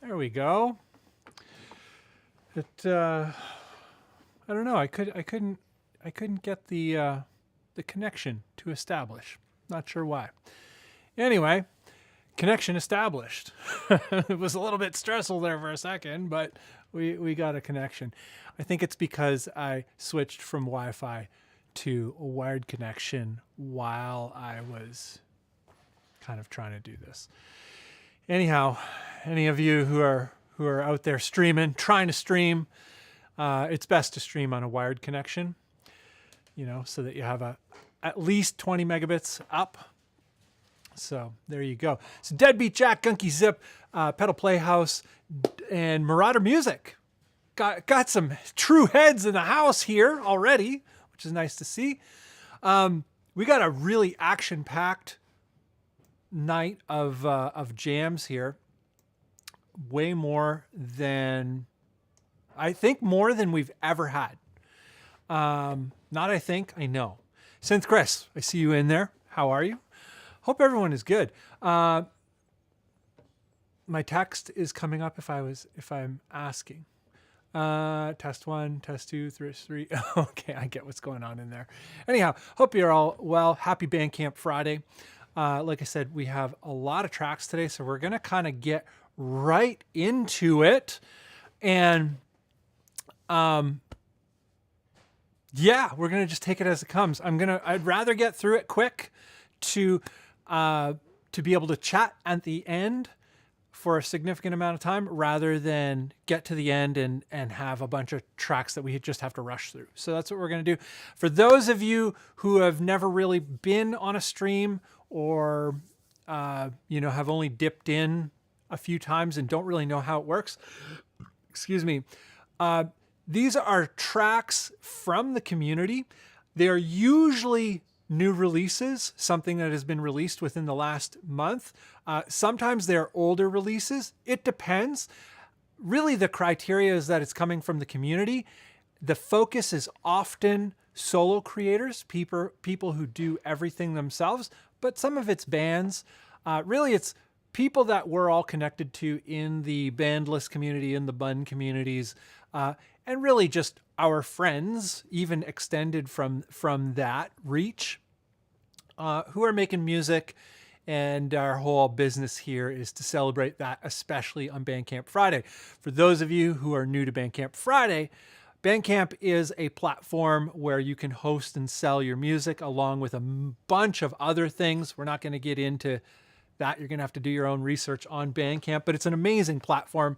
There we go. I don't know. I couldn't get the connection to establish. Not sure why. Anyway, connection established. It was a little bit stressful there for a second, but we got a connection. I think it's because I switched from Wi-Fi to a wired connection while I was kind of trying to do this. Anyhow, any of you who are out there streaming, trying to stream, it's best to stream on a wired connection, so that you have at least 20 megabits up. So there you go. So Deadbeat Jack, Gunky Zip, Pedal Playhouse, and Marauder Music. Got some true heads in the house here already, which is nice to see. We got a really action-packed night of jams here. Way more than we've ever had. Not I think, I know. Synth Chris, I see you in there. How are you? Hope everyone is good. My text is coming up if I'm asking. Test 1, test 2, three. Okay, I get what's going on in there. Anyhow, hope you're all well. Happy Bandcamp Friday. Like I said, we have a lot of tracks today, so we're going to kind of get right into it. And yeah, we're going to just take it as it comes. I'd rather get through it quick to be able to chat at the end for a significant amount of time rather than get to the end and have a bunch of tracks that we just have to rush through. So that's what we're going to do. For those of you who have never really been on a stream or, have only dipped in a few times and don't really know how it works, excuse me, these are tracks from the community. They are usually new releases, something that has been released within the last month. Sometimes they're older releases. It depends. Really, the criteria is that it's coming from the community. The focus is often solo creators, people who do everything themselves, but some of it's bands. Really, it's people that we're all connected to in the Bandless community, in the Bunn communities, and really just our friends, even extended from that reach, who are making music. And our whole business here is to celebrate that, especially on Bandcamp Friday. For those of you who are new to Bandcamp Friday, Bandcamp is a platform where you can host and sell your music along with a bunch of other things. We're not going to get into that. You're going to have to do your own research on Bandcamp, but it's an amazing platform.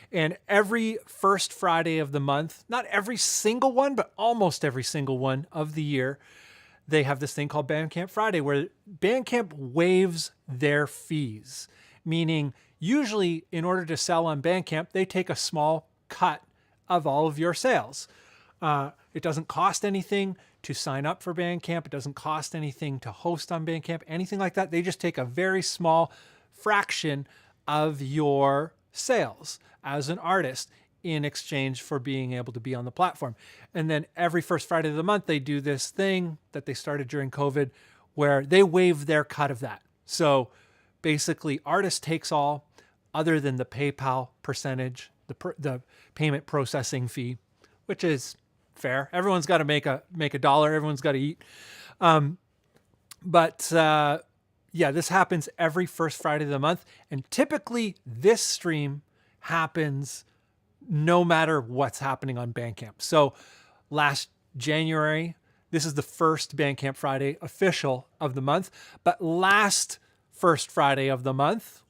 And every first Friday of the month, not every single one, but almost every single one of the year, they have this thing called Bandcamp Friday where Bandcamp waives their fees, meaning usually in order to sell on Bandcamp, they take a small cut of all of your sales. It doesn't cost anything to sign up for Bandcamp. It doesn't cost anything to host on Bandcamp, anything like that. They just take a very small fraction of your sales as an artist in exchange for being able to be on the platform. And then every first Friday of the month, they do this thing that they started during COVID where they waive their cut of that. So basically, artist takes all other than the PayPal percentage, the payment processing fee, which is fair. Everyone's got to make a dollar. Everyone's got to eat. But this happens every first Friday of the month. And typically this stream happens no matter what's happening on Bandcamp. So last January, this is the first Bandcamp Friday official of the month, but last first Friday of the month,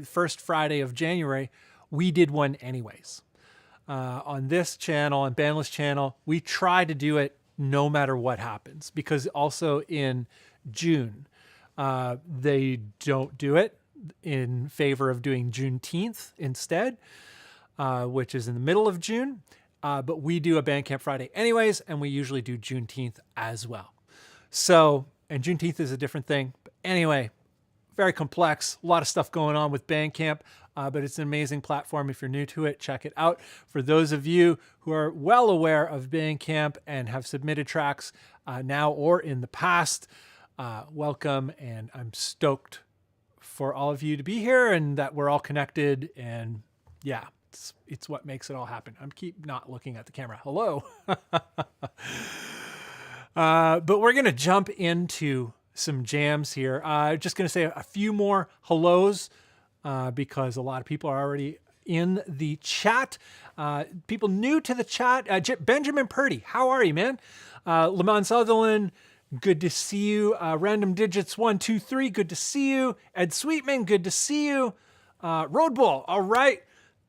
first Friday of January, we did one anyways. On this channel, on Bandless channel, we try to do it no matter what happens, because also in June, they don't do it in favor of doing Juneteenth instead, which is in the middle of June. But we do a Bandcamp Friday anyways, and we usually do Juneteenth as well. So, and Juneteenth is a different thing. But anyway, very complex, a lot of stuff going on with Bandcamp, but it's an amazing platform. If you're new to it, check it out. For those of you who are well aware of Bandcamp and have submitted tracks now or in the past, welcome, and I'm stoked for all of you to be here and that we're all connected. And yeah, it's what makes it all happen. I'm keep not looking at the camera. Hello. But we're going to jump into some jams here. Just going to say a few more hellos because a lot of people are already in the chat. People new to the chat. Benjamin Purdy, how are you, man? Lamont Sutherland, good to see you. Random Digits 123, good to see you. Ed Sweetman, good to see you. Roadbull, all right.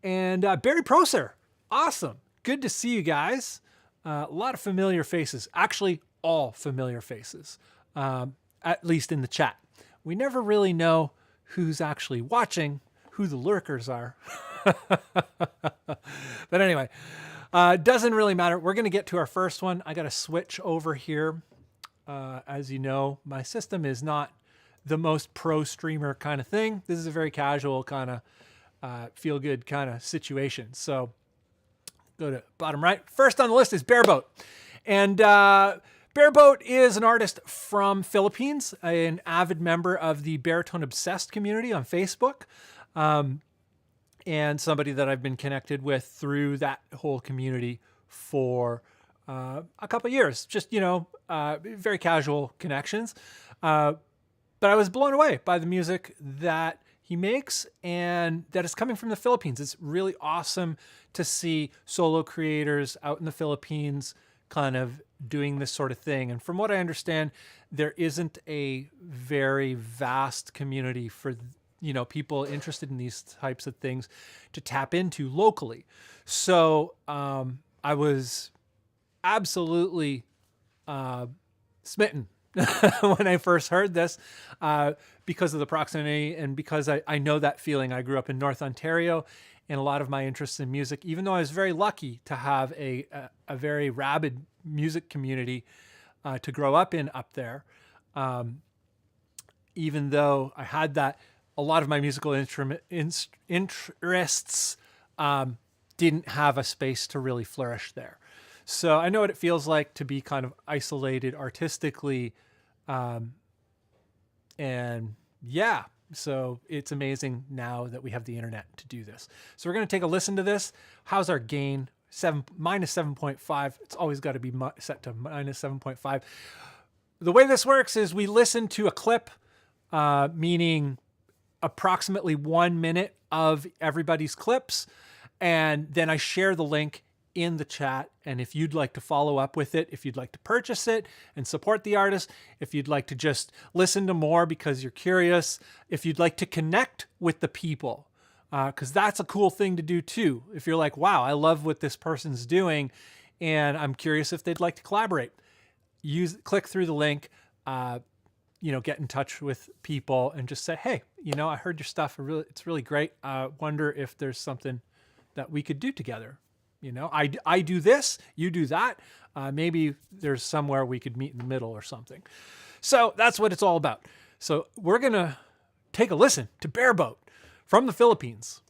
And Barry Proser, awesome. Good to see you guys. A lot of familiar faces. Actually, all familiar faces, at least in the chat. We never really know who's actually watching, who the lurkers are. But anyway, doesn't really matter. We're going to get to our first one. I got to switch over here. As you know, my system is not the most pro streamer kind of thing. This is a very casual kind of feel good kind of situation. So go to bottom right. First on the list is Bareboat. And Bareboat is an artist from Philippines, an avid member of the Baritone Obsessed community on Facebook. And somebody that I've been connected with through that whole community for a couple of years. Just, very casual connections. But I was blown away by the music that he makes and that is coming from the Philippines. It's really awesome to see solo creators out in the Philippines kind of doing this sort of thing. And from what I understand, there isn't a very vast community for people interested in these types of things to tap into locally. So I was absolutely smitten when I first heard this because of the proximity and because I know that feeling. I grew up in North Ontario, and a lot of my interests in music, even though I was very lucky to have a very rabid music community to grow up in up there, even though I had that, a lot of my musical interests didn't have a space to really flourish there. So I know what it feels like to be kind of isolated artistically. And yeah, so it's amazing now that we have the internet to do this. So we're going to take a listen to this. How's our gain? Minus 7.5. It's always got to be set to minus 7.5. The way this works is we listen to a clip, meaning approximately 1 minute of everybody's clips. And then I share the link in the chat. And if you'd like to follow up with it, if you'd like to purchase it and support the artist, if you'd like to just listen to more because you're curious, if you'd like to connect with the people, because that's a cool thing to do too. If you're like, wow, I love what this person's doing and I'm curious if they'd like to collaborate, click through the link, get in touch with people and just say, hey, I heard your stuff. It's really great. Wonder if there's something that we could do together. I do this, you do that. Maybe there's somewhere we could meet in the middle or something. So that's what it's all about. So we're going to take a listen to Bareboat from the Philippines.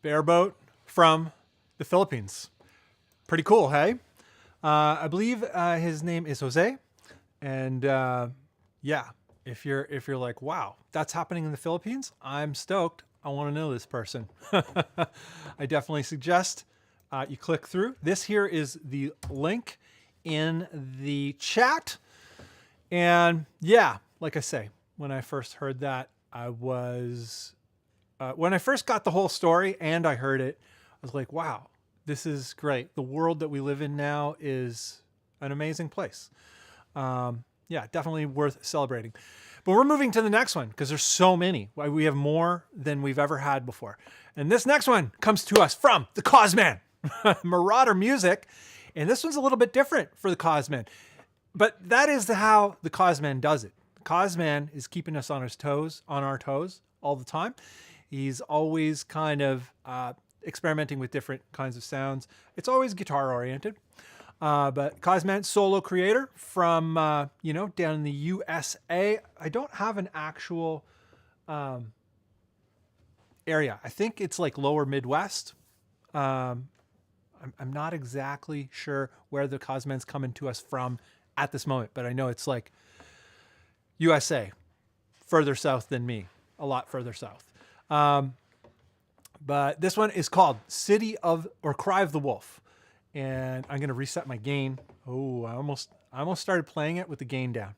Bareboat from the Philippines. Pretty cool, hey? I believe his name is Jose. And yeah, if you're like, wow, that's happening in the Philippines, I'm stoked. I want to know this person. I definitely suggest you click through. This here is the link in the chat. And yeah, like I say, when I first heard that, I was, when I first got the whole story and I heard it, I was like, wow, this is great. The world that we live in now is an amazing place. Yeah, definitely worth celebrating. But we're moving to the next one because there's so many. We have more than we've ever had before. And this next one comes to us from the Cosman, Marauder music. And this one's a little bit different for the Cosman. But that is how the Cosman does it. The Cosman is keeping us on his toes, on our toes all the time. He's always kind of experimenting with different kinds of sounds. It's always guitar oriented. But Cosman, solo creator from, down in the USA. I don't have an actual area. I think it's like lower Midwest. I'm not exactly sure where the Cosman's coming to us from at this moment, but I know it's like USA, further south than me, a lot further south. But this one is called Cry of the Wolf. And I'm going to reset my gain. Oh, I almost started playing it with the gain down.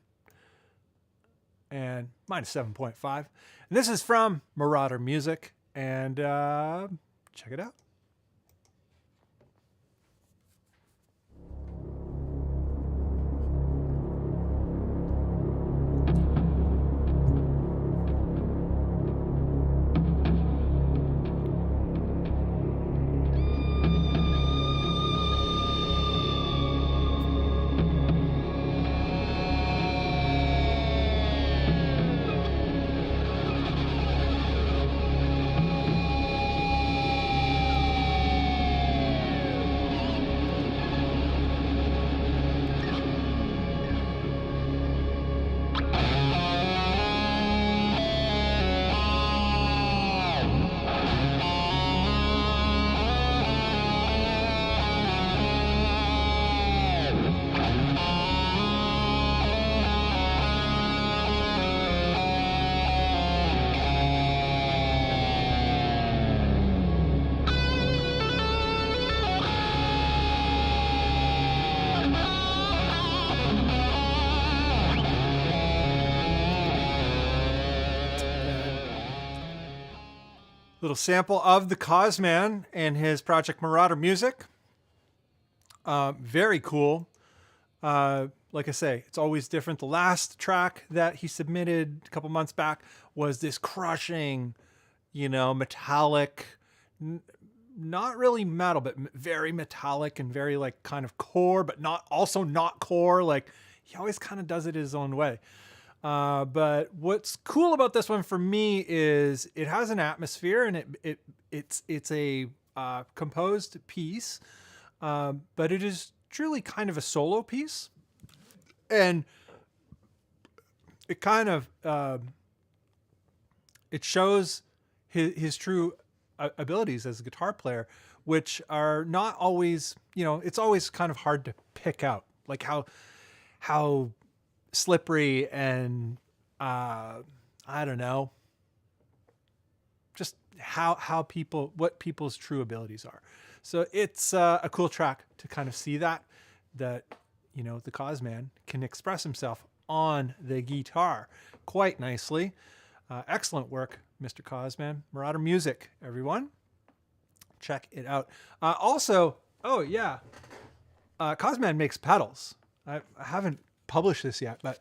And minus 7.5. And this is from Marauder Music. And check it out. Little sample of the Cosman and his project Marauder Music. Very cool. Like I say, it's always different. The last track that he submitted a couple months back was this crushing, metallic, not really metal, but very metallic and very like kind of core, but not core. Like he always kind of does it his own way. But what's cool about this one for me is it has an atmosphere and it's a composed piece, but it is truly kind of a solo piece, and it kind of it shows his true abilities as a guitar player, which are not always, it's always kind of hard to pick out, like how slippery and I don't know, just what people's true abilities are. So it's a cool track to kind of see that the Cosman can express himself on the guitar quite nicely. Excellent work, Mr. Cosman. Marauder Music, everyone. Check it out. Also, Cosman makes pedals. I haven't published this yet, but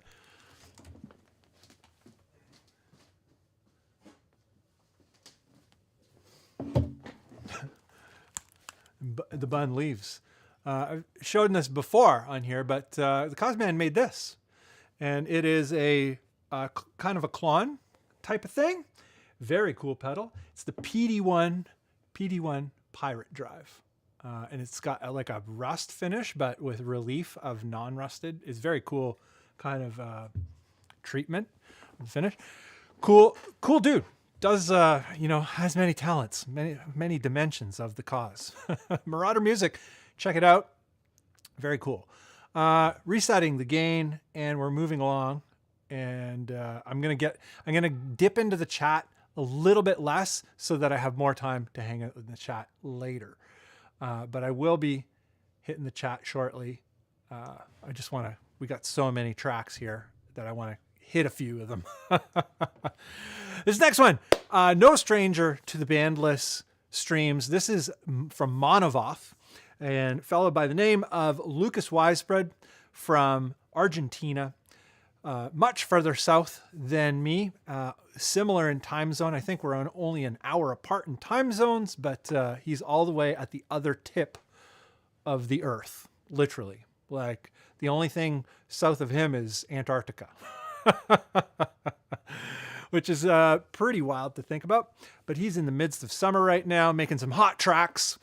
the Bunn leaves. I've shown this before on here, but the Cosman made this, and it is a kind of a clon type of thing. Very cool pedal. It's the PD1 Pirate Drive. And it's got like a rust finish, but with relief of non-rusted. It's very cool kind of treatment finish. Cool dude. Does, has many talents, many dimensions of the cause. Marauder Music, check it out. Very cool. Resetting the gain, and we're moving along. And I'm gonna dip into the chat a little bit less so that I have more time to hang out in the chat later. But I will be hitting the chat shortly I just want to, we got so many tracks here that I want to hit a few of them. This next one, no stranger to the Bandless streams. This is from Manovoth, and fellow by the name of Lucas Weisbrod from Argentina, much further south than me, similar in time zone. I think we're only an hour apart in time zones, but he's all the way at the other tip of the earth, literally. Like the only thing south of him is Antarctica, which is pretty wild to think about. But he's in the midst of summer right now, making some hot tracks.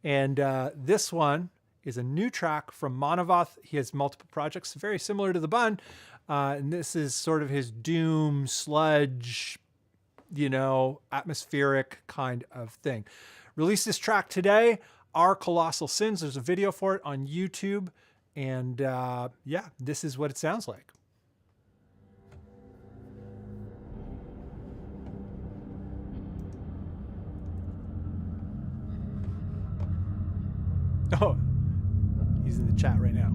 And this one is a new track from Manovoth. He has multiple projects, very similar to the Bunn. And this is sort of his doom, sludge, you know, atmospheric kind of thing. Released this track today, Our Colossal Sins. There's a video for it on YouTube. And yeah, this is what it sounds like. Oh, he's in the chat right now.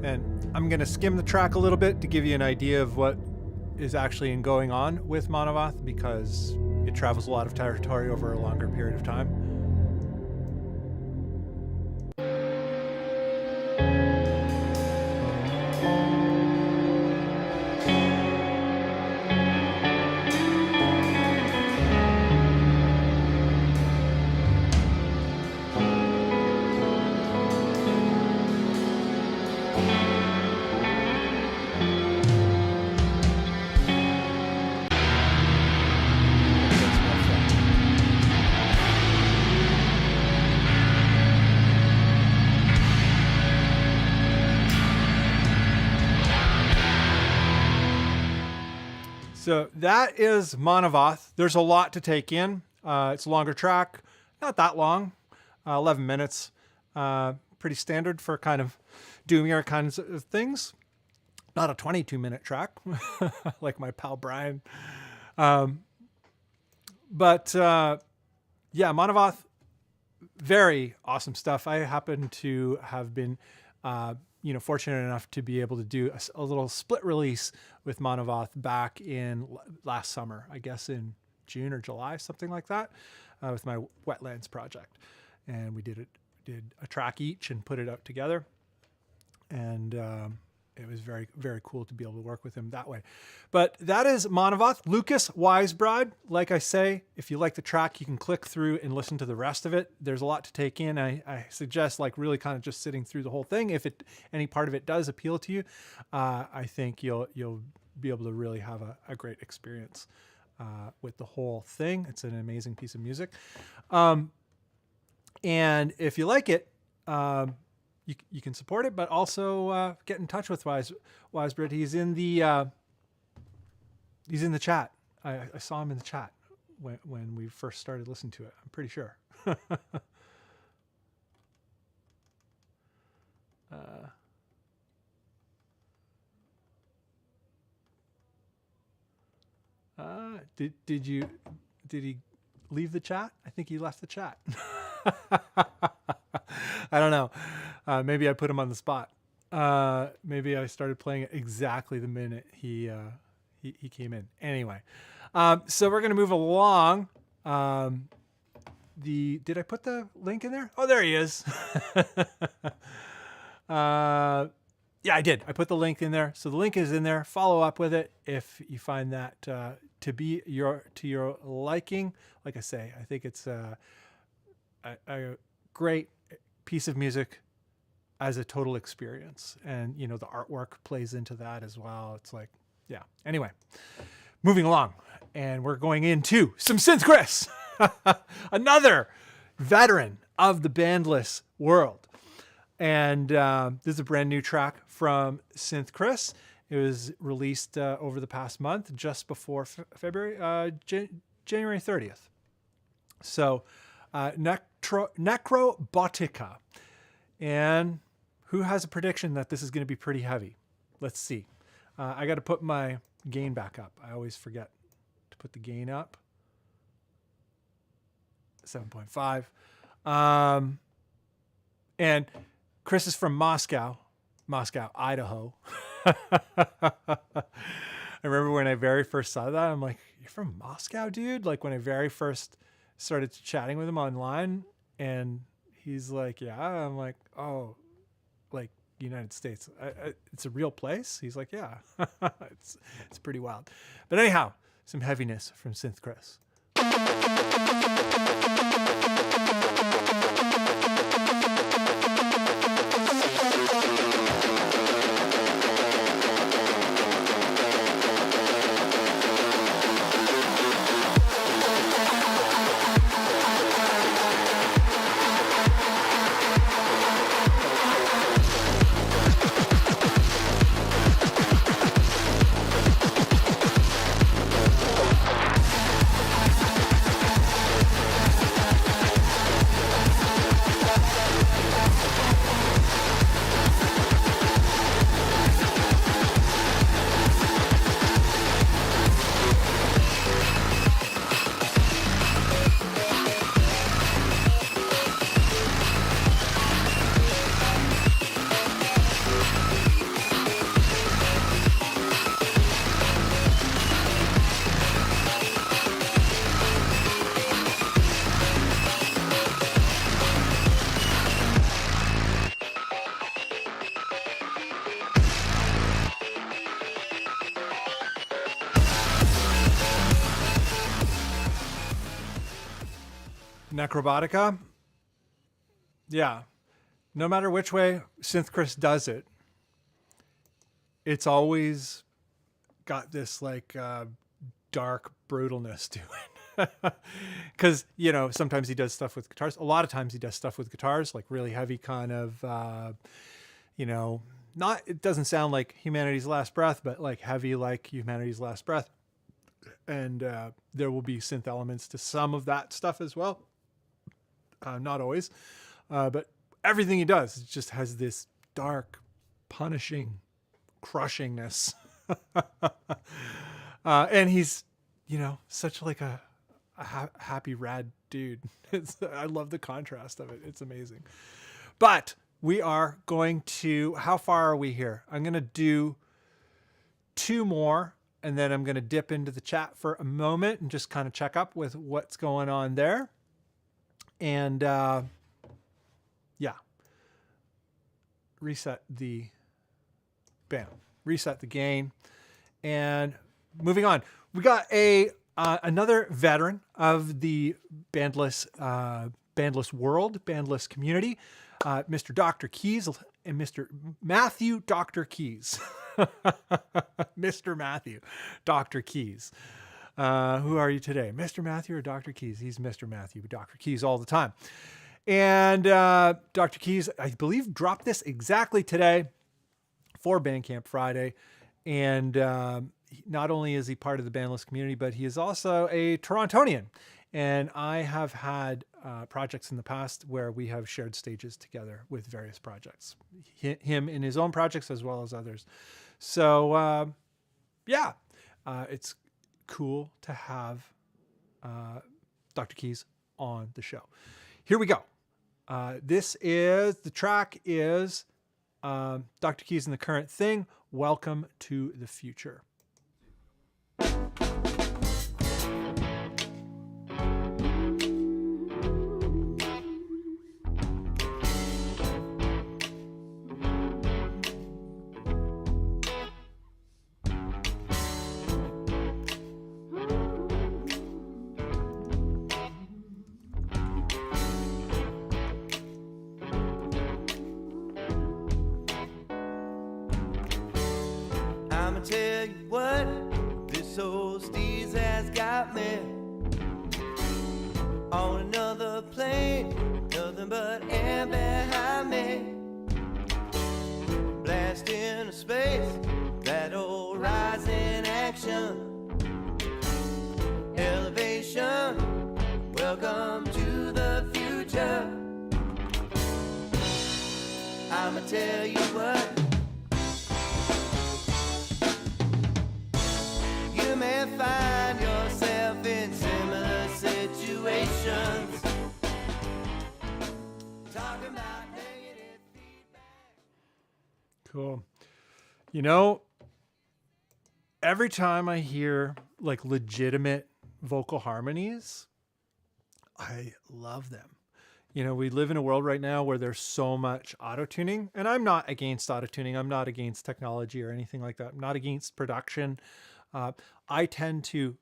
And I'm going to skim the track a little bit to give you an idea of what is actually going on with Manovoth, because it travels a lot of territory over a longer period of time. So that is Manovoth. There's a lot to take in. It's a longer track, not that long, 11 minutes. Pretty standard for kind of doomier kinds of things. Not a 22-minute track like my pal Brian. But yeah, Manovoth, very awesome stuff. I happen to have been fortunate enough to be able to do a little split release with Manovoth back in last summer, I guess in June or July, something like that, with my Wetlands project. And we did a track each and put it out together. And it was very, very cool to be able to work with him that way. But that is Manovoth. Lucas Weisbrod. Like I say, if you like the track, you can click through and listen to the rest of it. There's a lot to take in. I suggest like really kind of just sitting through the whole thing. If any part of it does appeal to you, I think you'll be able to really have a great experience with the whole thing. It's an amazing piece of music. And if you like it, you can support it, but also get in touch with Weisbrod. He's in the chat. I saw him in the chat when we first started listening to it. I'm pretty sure. Did he leave the chat? I think he left the chat. I don't know. Maybe I put him on the spot. Maybe I started playing it exactly the minute he came in. Anyway, so we're gonna move along. Did I put the link in there? Oh, there he is. Yeah, I did. I put the link in there. So the link is in there. Follow up with it if you find that to be to your liking. Like I say, I think it's a great piece of music as a total experience. And, you know, the artwork plays into that as well. It's like, yeah. Anyway, moving along. And we're going into some Synth Chris, another veteran of the bandless world. And this is a brand new track from Synth Chris. It was released over the past month, just before February, January 30th. So Necrobotica. And who has a prediction that this is going to be pretty heavy? Let's see. I got to put my gain back up. I always forget to put the gain up. 7.5. And Chris is from Moscow, Idaho. I remember when I very first saw that, I'm like, you're from Moscow, dude? Like when I very first started chatting with him online, and he's like, yeah. I'm like, oh, like United States. It's a real place? He's like, yeah. It's pretty wild. But anyhow, some heaviness from Synth Chris. Necrobotica. Yeah. No matter which way Synth Chris does it, it's always got this like dark brutalness to it. Because, you know, sometimes he does stuff with guitars. A lot of times he does stuff with guitars, like really heavy kind of, you know, not, it doesn't sound like Humanity's Last Breath, but like heavy like Humanity's Last Breath. And there will be synth elements to some of that stuff as well. Not always, but everything he does just has this dark, punishing, crushingness. And he's, you know, such like a happy, rad dude. I love the contrast of it. It's amazing. But we are going to, how far are we here? I'm going to do 2 more, and then I'm going to dip into the chat for a moment and just kind of check up with what's going on there. And yeah, reset the gain, and moving on. We got another veteran of the bandless world, bandless community, Mr. Dr. Keys and Mr. Matthew Dr. Keys. Mr. Matthew Dr. Keys. Who are you today? Mr. Matthew or Dr. Keys? He's Mr. Matthew, but Dr. Keys all the time. And Dr. Keys, I believe, dropped this exactly today for Bandcamp Friday. And not only is he part of the bandless community, but he is also a Torontonian. And I have had projects in the past where we have shared stages together with various projects. Him in his own projects as well as others. So, yeah, it's cool to have Dr. Keys on the show. Here we go. The track is Dr. Keys and the Current Thing. Welcome to the Future. you what, this old steez has got me on another plane, nothing but air behind me. Blast into space, that old rising action, elevation, welcome to the future. I'ma tell you what, you may find yourself in similar situations, talking about negative feedback. Cool. You know, every time I hear like legitimate vocal harmonies, I love them. You know, we live in a world right now where there's so much auto-tuning, and I'm not against auto-tuning. I'm not against technology or anything like that. I'm not against production. I tend to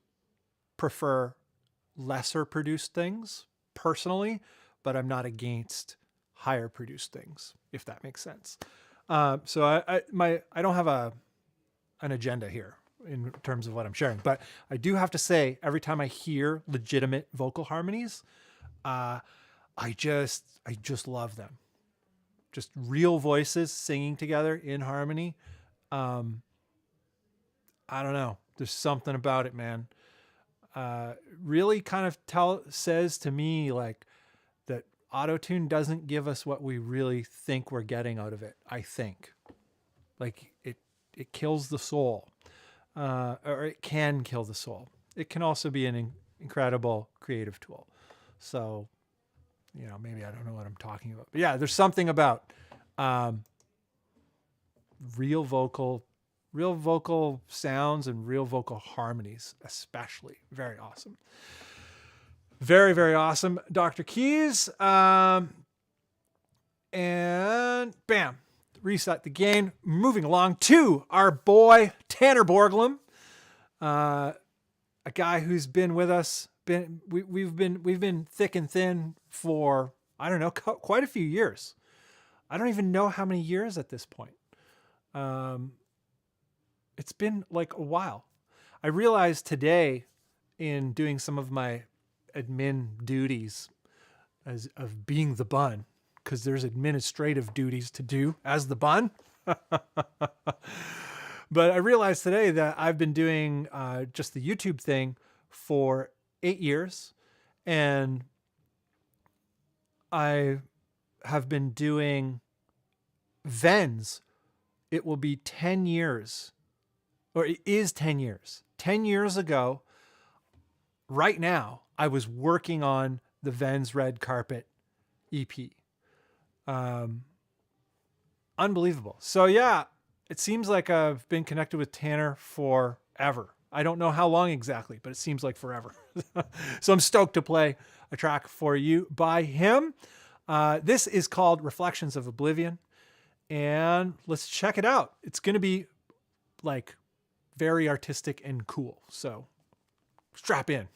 prefer lesser produced things personally, but I'm not against higher produced things, if that makes sense. So I don't have an agenda here in terms of what I'm sharing, but I do have to say, every time I hear legitimate vocal harmonies, I just love them. Just real voices singing together in harmony. I don't know. There's something about it, man. Really kind of says to me like that auto-tune doesn't give us what we really think we're getting out of it. I think like it kills the soul, or it can kill the soul. It can also be an incredible creative tool. So, you know, maybe I don't know what I'm talking about, but yeah, there's something about real vocal sounds and real vocal harmonies, especially. Very awesome. Very, very awesome. Dr. Keys. And bam, reset the gain. Moving along to our boy, Tanner Borglum. A guy who's been with us. We've been thick and thin for, I don't know, quite a few years. I don't even know how many years at this point. It's been like a while. I realized today in doing some of my admin duties of being the Bunn, because there's administrative duties to do as the Bunn. But I realized today that I've been doing just the YouTube thing for 8 years, and I have been doing Vens. It will be 10 years, or it is 10 years. 10 years ago, right now, I was working on the Vens Red Carpet EP. Unbelievable. So yeah, it seems like I've been connected with Tanner forever. I don't know how long exactly, but it seems like forever. So I'm stoked to play a track for you by him. This is called Reflections of Oblivion, and let's check it out. It's going to be like very artistic and cool. So strap in.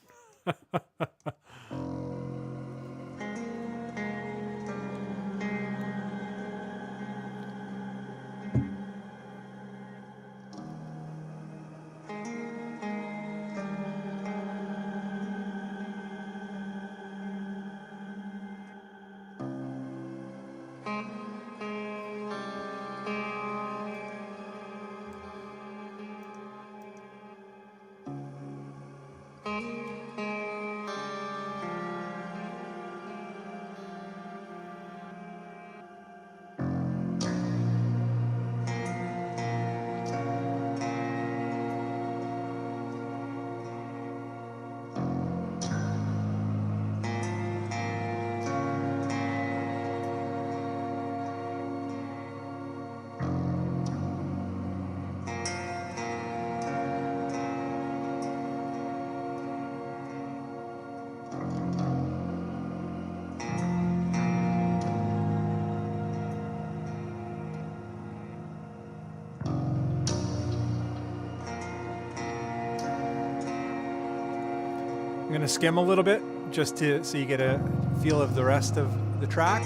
I'm going to skim a little bit just so you get a feel of the rest of the track.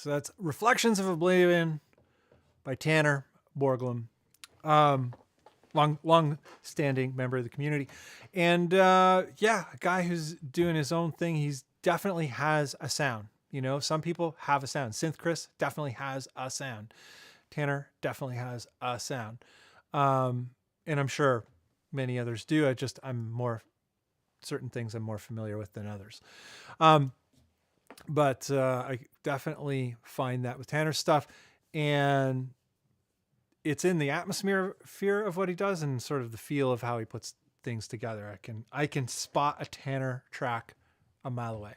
So that's Reflections of Oblivion by Tanner Borglum. Long standing member of the community. And a guy who's doing his own thing. He's definitely has a sound. You know, some people have a sound. Synth Chris definitely has a sound. Tanner definitely has a sound. And I'm sure many others do. I'm more certain things I'm more familiar with than others. But I definitely find that with Tanner's stuff, and it's in the atmosphere of what he does and sort of the feel of how he puts things together. I can spot a Tanner track a mile away.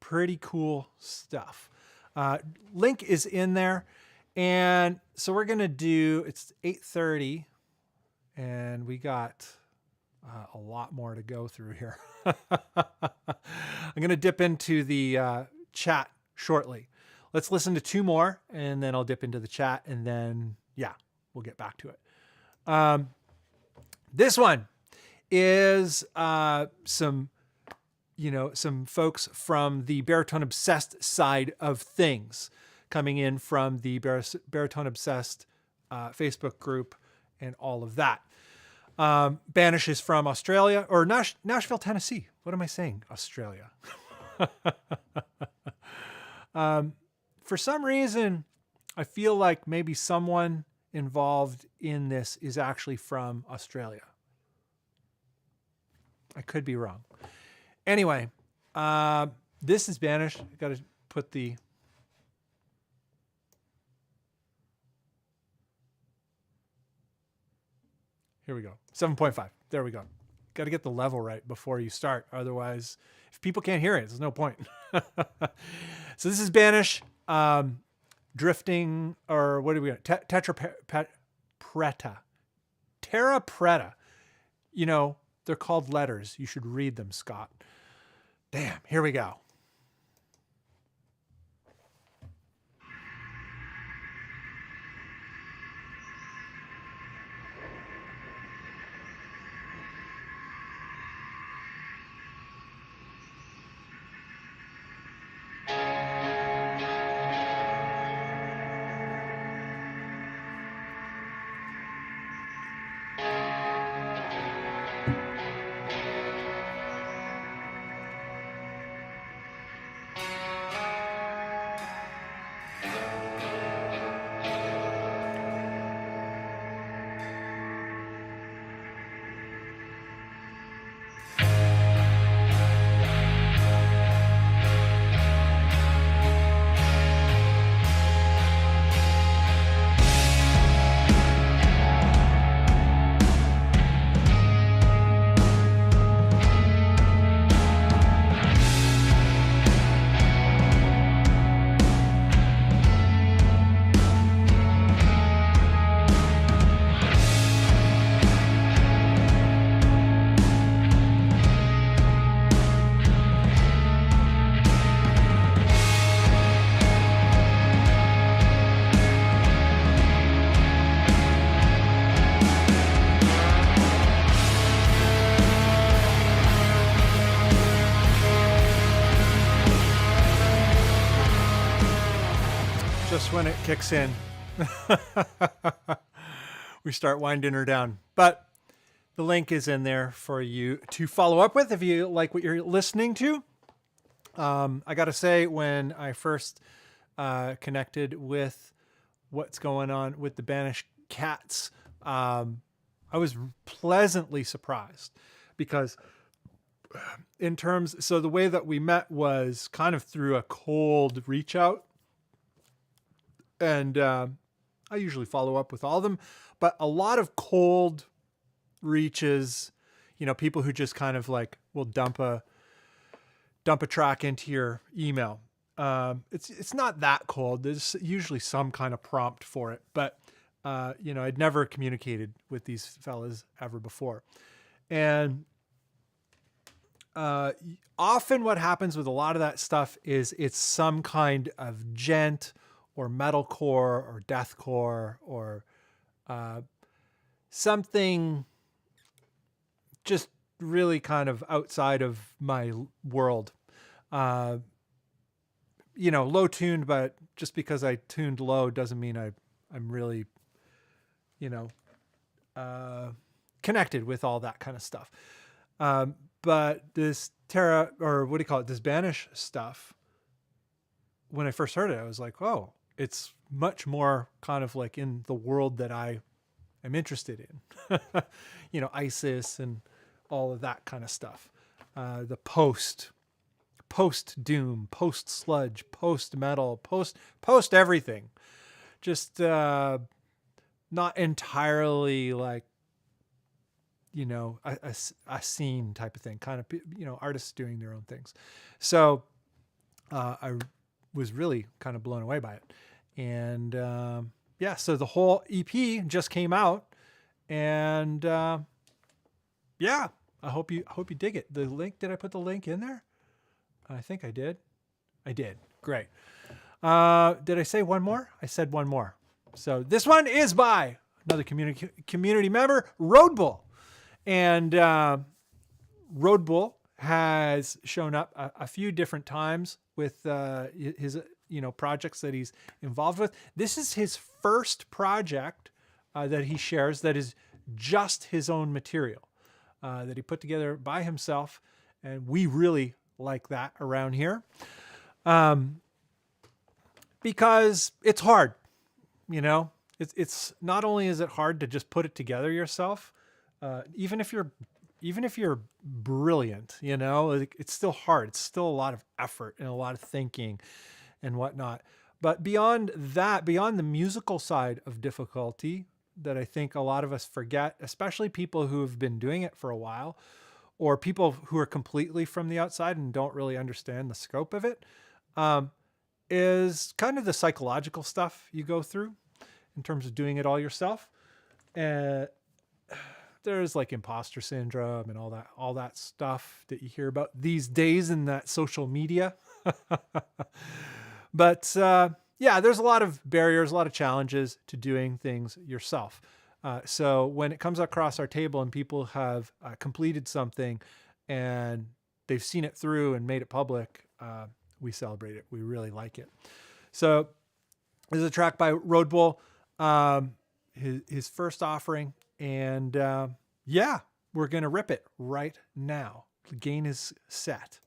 Pretty cool stuff. Link is in there. And so we're going to do, it's 8:30 and we got a lot more to go through here. I'm going to dip into the chat shortly. Let's listen to two more and then I'll dip into the chat and then, we'll get back to it. This one is some folks from the Baritone Obsessed side of things coming in from the Baritone Obsessed Facebook group and all of that. Banish is from Australia or Nashville, Tennessee. What am I saying? Australia. For some reason, I feel like maybe someone involved in this is actually from Australia. I could be wrong. Anyway, this is Banish. I got to put the... Here we go. 7.5. There we go. Got to get the level right before you start. Otherwise, if people can't hear it, there's no point. So this is Banish. Drifting, or what do we got? Preta. Terra Preta. You know, they're called letters. You should read them, Scott. Damn, here we go. When it kicks in, we start winding her down. But the link is in there for you to follow up with if you like what you're listening to. I got to say, when I first connected with what's going on with the Banish cats, I was pleasantly surprised because so the way that we met was kind of through a cold reach out. And I usually follow up with all of them, but a lot of cold reaches, you know, people who just kind of like will dump a track into your email. It's not that cold. There's usually some kind of prompt for it, but I'd never communicated with these fellas ever before. And often what happens with a lot of that stuff is it's some kind of gent or metalcore or deathcore or something just really kind of outside of my world. you know, low tuned, but just because I tuned low doesn't mean I'm really, you know, connected with all that kind of stuff. But this this Banish stuff, when I first heard it, I was like, oh, it's much more kind of like in the world that I am interested in, you know, ISIS and all of that kind of stuff. The post doom, post sludge, post metal, post everything. Just not entirely like, you know, a scene type of thing, kind of, you know, artists doing their own things. So I was really kind of blown away by it. And yeah, so the whole EP just came out, and yeah, I hope you dig it. The link, did I put the link in there? I think I did. I did. Great. Did I say one more? I said one more. So this one is by another community member, Roadbull. And Roadbull has shown up a few different times with his, you know, projects that he's involved with. This is his first project that he shares that is just his own material that he put together by himself. And we really like that around here because it's hard, you know. It's not only is it hard to just put it together yourself, even if you're brilliant, you know, it's still hard. It's still a lot of effort and a lot of thinking and whatnot. But beyond that, beyond the musical side of difficulty that I think a lot of us forget, especially people who have been doing it for a while, or people who are completely from the outside and don't really understand the scope of it, is kind of the psychological stuff you go through in terms of doing it all yourself. There's like imposter syndrome and all that stuff that you hear about these days in that social media. But yeah, there's a lot of barriers, a lot of challenges to doing things yourself. So when it comes across our table and people have completed something and they've seen it through and made it public, we celebrate it. We really like it. So this is a track by Roadbull, his first offering. And yeah, we're going to rip it right now. The gain is set.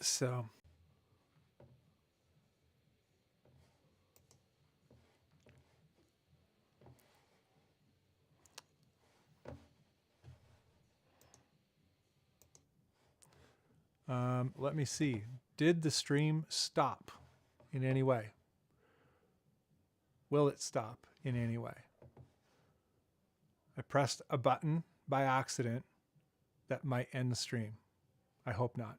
So let me see. Did the stream stop in any way? Will it stop in any way? I pressed a button by accident that might end the stream. I hope not.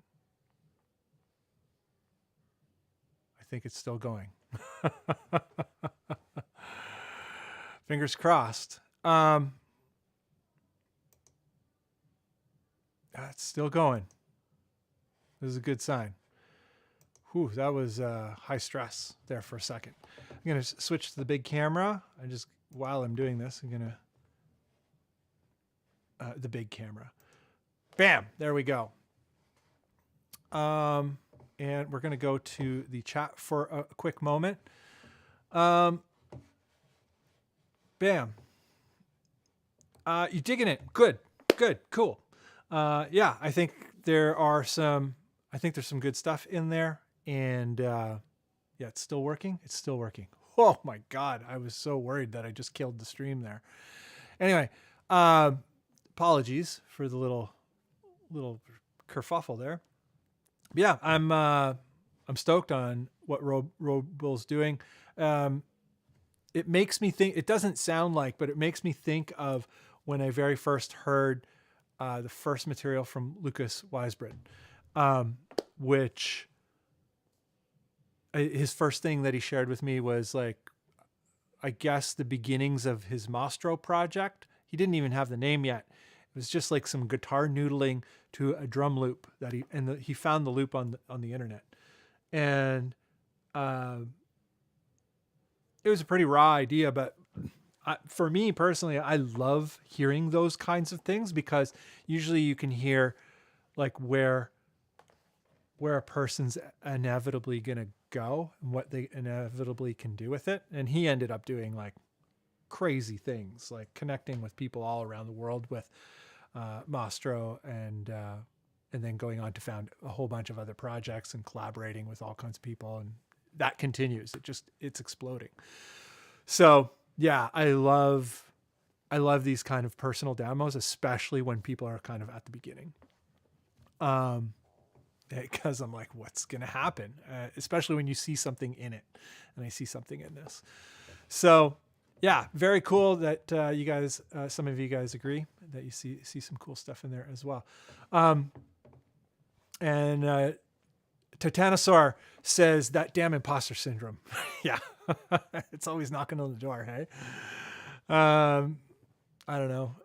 I think it's still going. Fingers crossed. It's still going. This is a good sign. Whew, that was high stress there for a second. I'm going to switch to the big camera. While I'm doing this, I'm going to, the big camera. Bam. There we go. And we're going to go to the chat for a quick moment. Bam. You digging it? Good. Cool. Yeah, I think there's some good stuff in there, and yeah, it's still working. Oh my God. I was so worried that I just killed the stream there. Anyway, apologies for the little kerfuffle there. But yeah, I'm stoked on what Robull's doing. It makes me think, it doesn't sound like, but it makes me think of when I very first heard the first material from Lucas Weisbrod, which his first thing that he shared with me was like, I guess the beginnings of his Mastro project. He didn't even have the name yet. It was just like some guitar noodling to a drum loop that he found the loop on the internet. And it was a pretty raw idea, but for me personally, I love hearing those kinds of things, because usually you can hear like where a person's inevitably going to go and what they inevitably can do with it. And he ended up doing like crazy things, like connecting with people all around the world with Mastro, and then going on to found a whole bunch of other projects and collaborating with all kinds of people. And that continues. It's exploding. So yeah, I love these kind of personal demos, especially when people are kind of at the beginning. Because I'm like, what's going to happen? Especially when you see something in it, and I see something in this. So yeah, very cool that you guys, some of you guys agree that you see some cool stuff in there as well. And Titanosaur says that damn imposter syndrome. Yeah, it's always knocking on the door. Hey, I don't know.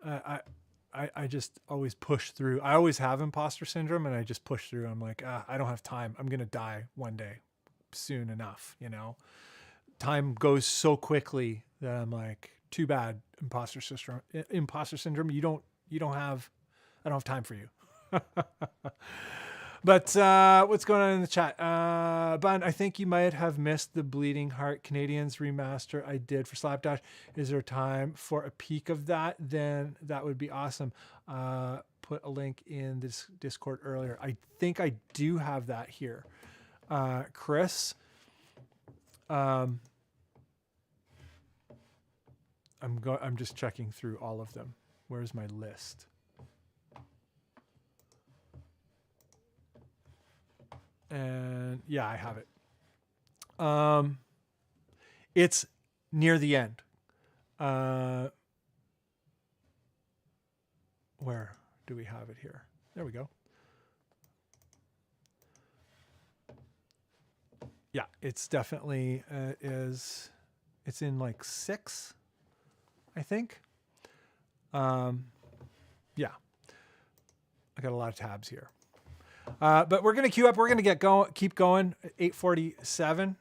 I just always push through. I always have imposter syndrome, and I just push through. I'm like, I don't have time. I'm going to die one day soon enough. You know, time goes so quickly that I'm like, too bad, imposter syndrome. I don't have time for you. But what's going on in the chat? Bunn, I think you might have missed the Bleeding Heart Canadians remaster I did for Slapdash. Is there time for a peek of that? Then that would be awesome. Put a link in this Discord earlier. I think I do have that here. Chris, I'm just checking through all of them. Where's my list? And yeah, I have it. It's near the end. Where do we have it here? There we go. Yeah, it's definitely it's in like 6, I think. Yeah, I got a lot of tabs here. But we're going to queue up. We're going to keep going. 8:47.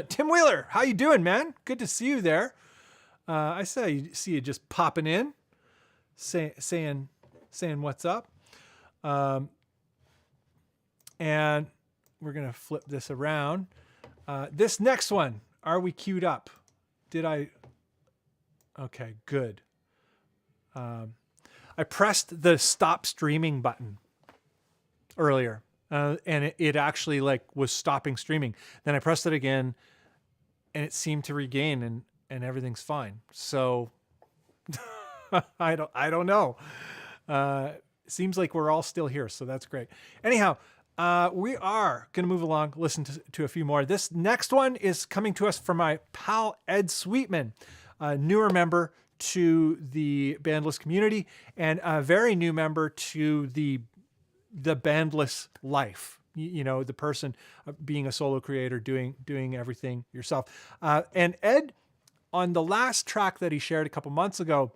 Tim Wheeler, how you doing, man? Good to see you there. I see you just popping in, saying what's up. And we're going to flip this around. This next one, are we queued up? Okay, good. I pressed the stop streaming button earlier, and it actually like was stopping streaming. Then I pressed it again, and it seemed to regain, and everything's fine. So I don't know. Seems like we're all still here, so that's great. Anyhow, we are going to move along, listen to a few more. This next one is coming to us from my pal Ed Sweetman, a newer member to the Bandless community, and a very new member to the bandless life. You know, the person being a solo creator, doing everything yourself. And Ed, on the last track that he shared a couple months ago,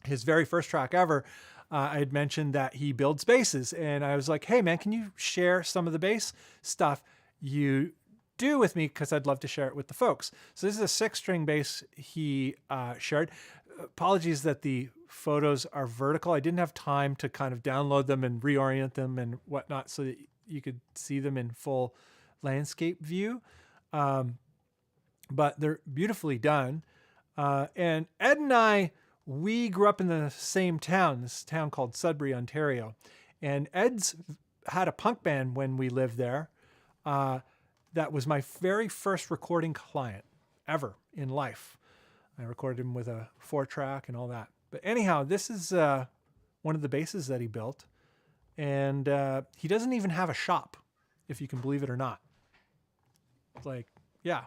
his very first track ever, I had mentioned that he builds basses, and I was like, hey man, can you share some of the bass stuff you do with me? Cause I'd love to share it with the folks. So this is a 6-string bass he shared. Apologies that the photos are vertical. I didn't have time to kind of download them and reorient them and whatnot so that you could see them in full landscape view. But they're beautifully done. And Ed and I, we grew up in the same town, this town called Sudbury, Ontario. And Ed's had a punk band when we lived there. That was my very first recording client ever in life. I recorded him with a 4-track and all that. But anyhow, this is one of the basses that he built. And he doesn't even have a shop, if you can believe it or not. It's like, yeah.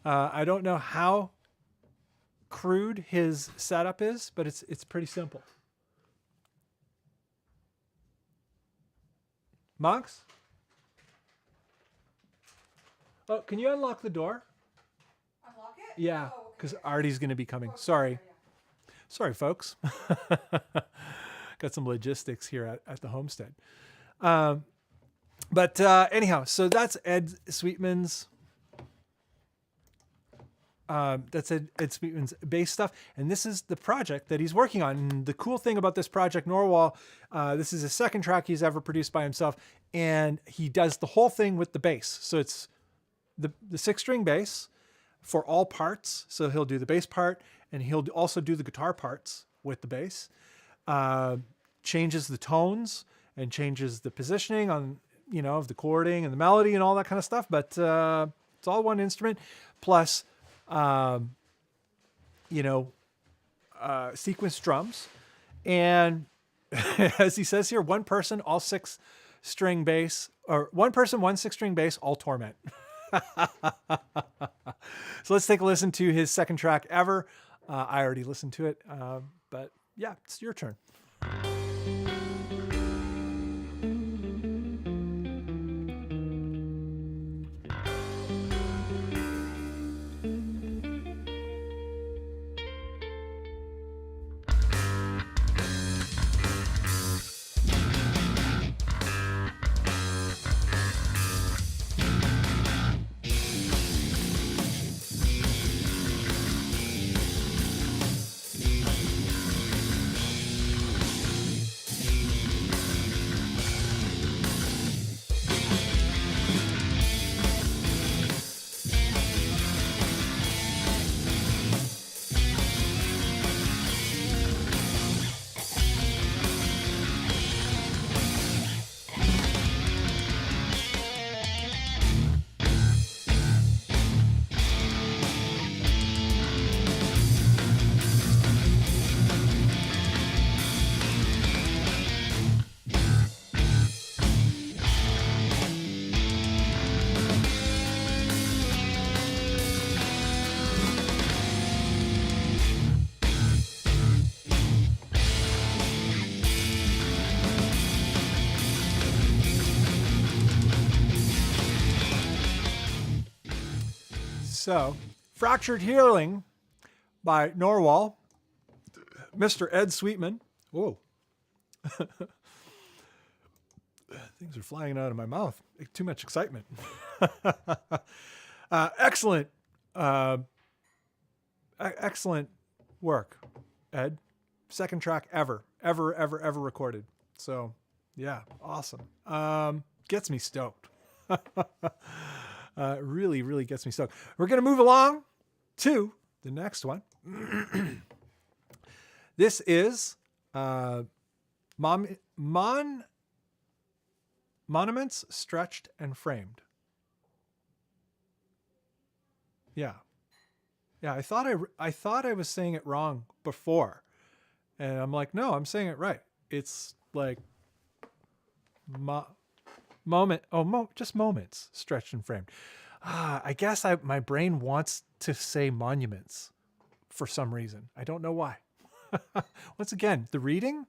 I don't know how crude his setup is, but it's pretty simple. Monks? Oh, can you unlock the door? Unlock it? Yeah, because Artie's going to be coming. Sorry. Sorry, folks. Got some logistics here at the homestead. But anyhow, so that's Ed Sweetman's. That's Ed Sweetman's bass stuff, and this is the project that he's working on. And the cool thing about this project, Norwal, this is his second track he's ever produced by himself, and he does the whole thing with the bass. So it's the 6-string bass for all parts. So he'll do the bass part, and he'll also do the guitar parts with the bass. Changes the tones and changes the positioning on, of the chording and the melody and all that kind of stuff. But it's all one instrument plus, sequence drums. And as he says here, one person, all 6-string bass, or one person, one 6-string bass, all torment. So let's take a listen to his second track ever. I already listened to it, but yeah, it's your turn. So, Fractured Healing by Norwal, Mr. Ed Sweetman. Whoa. Things are flying out of my mouth. Too much excitement. Excellent. Excellent work, Ed. Second track ever recorded. So, yeah, awesome. Gets me stoked. Really, really gets me stoked. We're going to move along to the next one. This is Monuments Stretched and Framed. Yeah. Yeah, I thought I was saying it wrong before. And I'm like, no, I'm saying it right. It's like just moments stretched and framed. I guess my brain wants to say monuments for some reason. I don't know why. Once again, the reading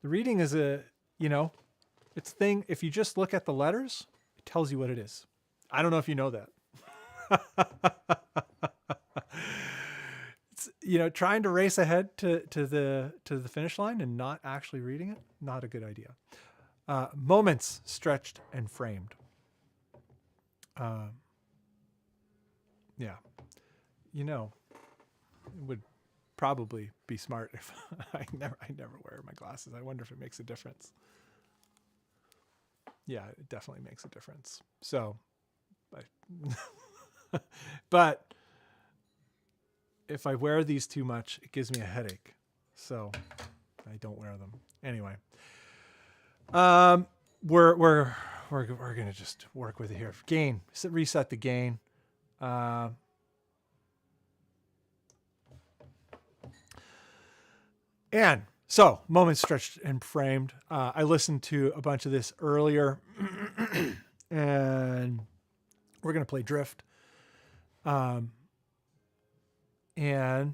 is it's thing. If you just look at the letters, it tells you what it is. I don't know if you know that. It's, trying to race ahead to the finish line and not actually reading it, not a good idea. Moments stretched and framed. Yeah. It would probably be smart if I never wear my glasses. I wonder if it makes a difference. Yeah, it definitely makes a difference. So, but if I wear these too much, it gives me a headache. So I don't wear them. Anyway, we're gonna just work with it here. Gain, reset the gain. And so, moments stretched and framed. I listened to a bunch of this earlier, and we're gonna play Drift. And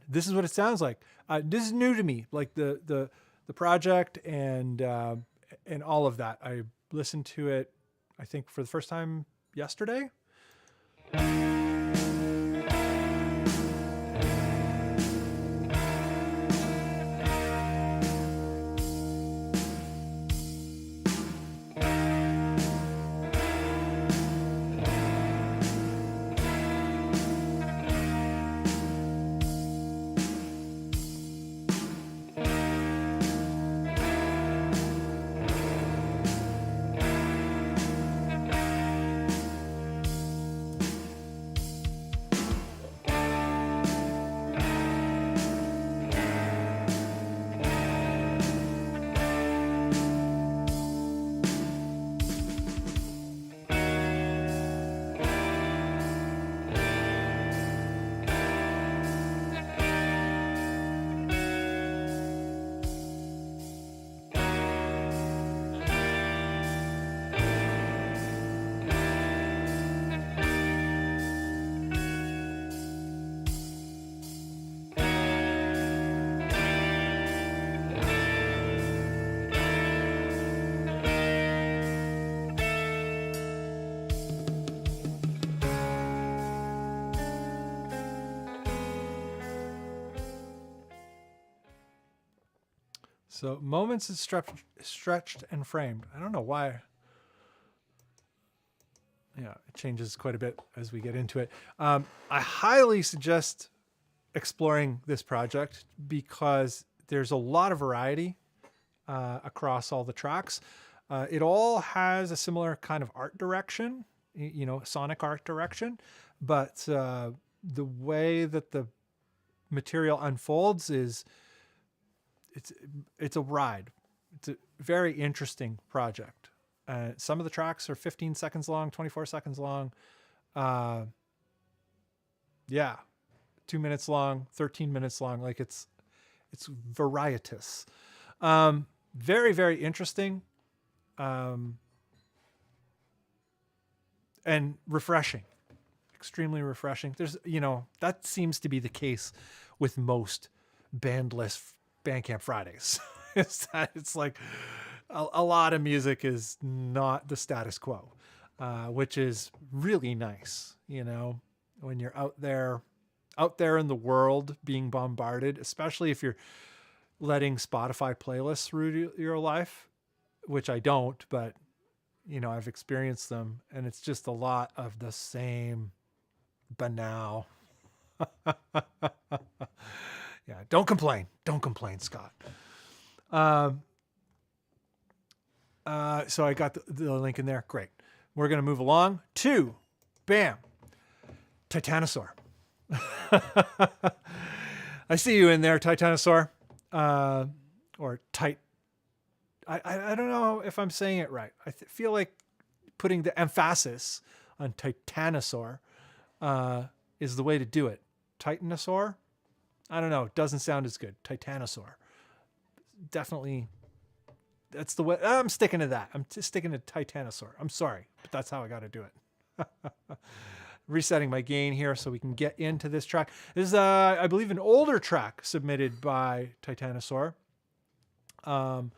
this is what it sounds like. This is new to me, like the project and all of that. I listened to it, I think, for the first time yesterday. So moments is stretched and framed. I don't know why. Yeah, it changes quite a bit as we get into it. I highly suggest exploring this project because there's a lot of variety across all the tracks. It all has a similar kind of art direction, you know, sonic art direction, but the way that the material unfolds is it's a ride. It's a very interesting project. Some of the tracks are 15 seconds long, 24 seconds long. Yeah, 2 minutes long, 13 minutes long. Like it's varietous. Very, very interesting. And refreshing, extremely refreshing. There's, you know, that seems to be the case with most bandless Bandcamp Fridays. It's like a lot of music is not the status quo, which is really nice. You know, when you're out there in the world being bombarded, especially if you're letting Spotify playlists through your life, which I don't, but you know, I've experienced them, and it's just a lot of the same banal. Yeah, don't complain, Scott. So I got the link in there. Great. We're going to move along to, bam, Titanosaur. I see you in there, Titanosaur. Or Tit. I don't know if I'm saying it right. I feel like putting the emphasis on Titanosaur is the way to do it. Titanosaur? I don't know. It doesn't sound as good. Titanosaur. Definitely. That's the way. I'm sticking to that. I'm just sticking to Titanosaur. I'm sorry, but that's how I got to do it. Resetting my gain here so we can get into this track. This is, I believe, an older track submitted by Titanosaur. And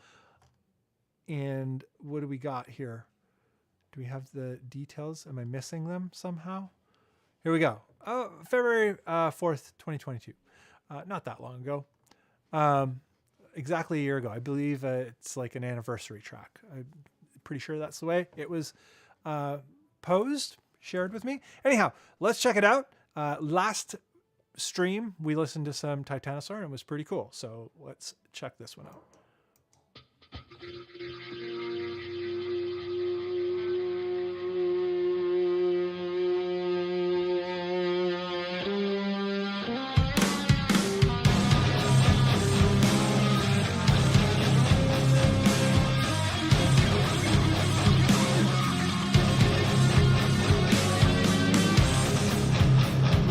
what do we got here? Do we have the details? Am I missing them somehow? Here we go. February 4th, 2022. Not that long ago. Exactly a year ago. I believe it's like an anniversary track. I'm pretty sure that's the way it was shared with me. Anyhow, let's check it out. Last stream, we listened to some Titanosaur and it was pretty cool. So let's check this one out.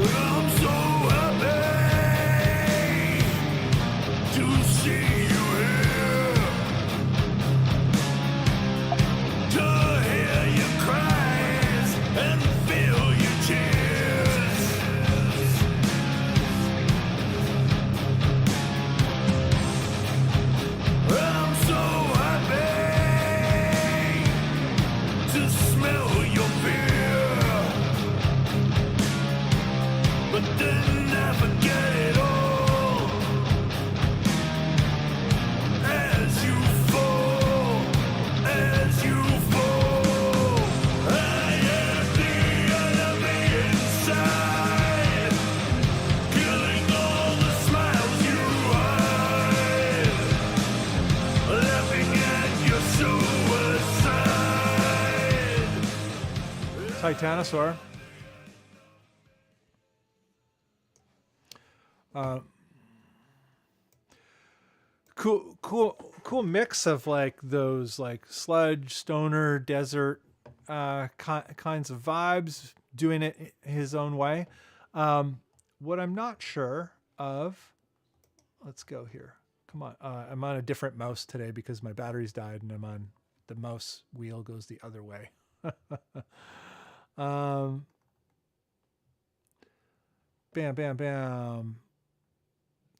I'm so happy to see you here, to hear your cries and feel your tears. I'm so happy to smell your fear, but then I forget it all as you fall, as you fall. I am the enemy inside, killing all the smiles you hide, laughing at your suicide. Titanosaur. Cool mix of like those like sludge, stoner, desert kinds of vibes, doing it his own way. What I'm not sure of, let's go here. Come on, I'm on a different mouse today because my battery's died, and I'm on the mouse wheel goes the other way. Bam, bam, bam.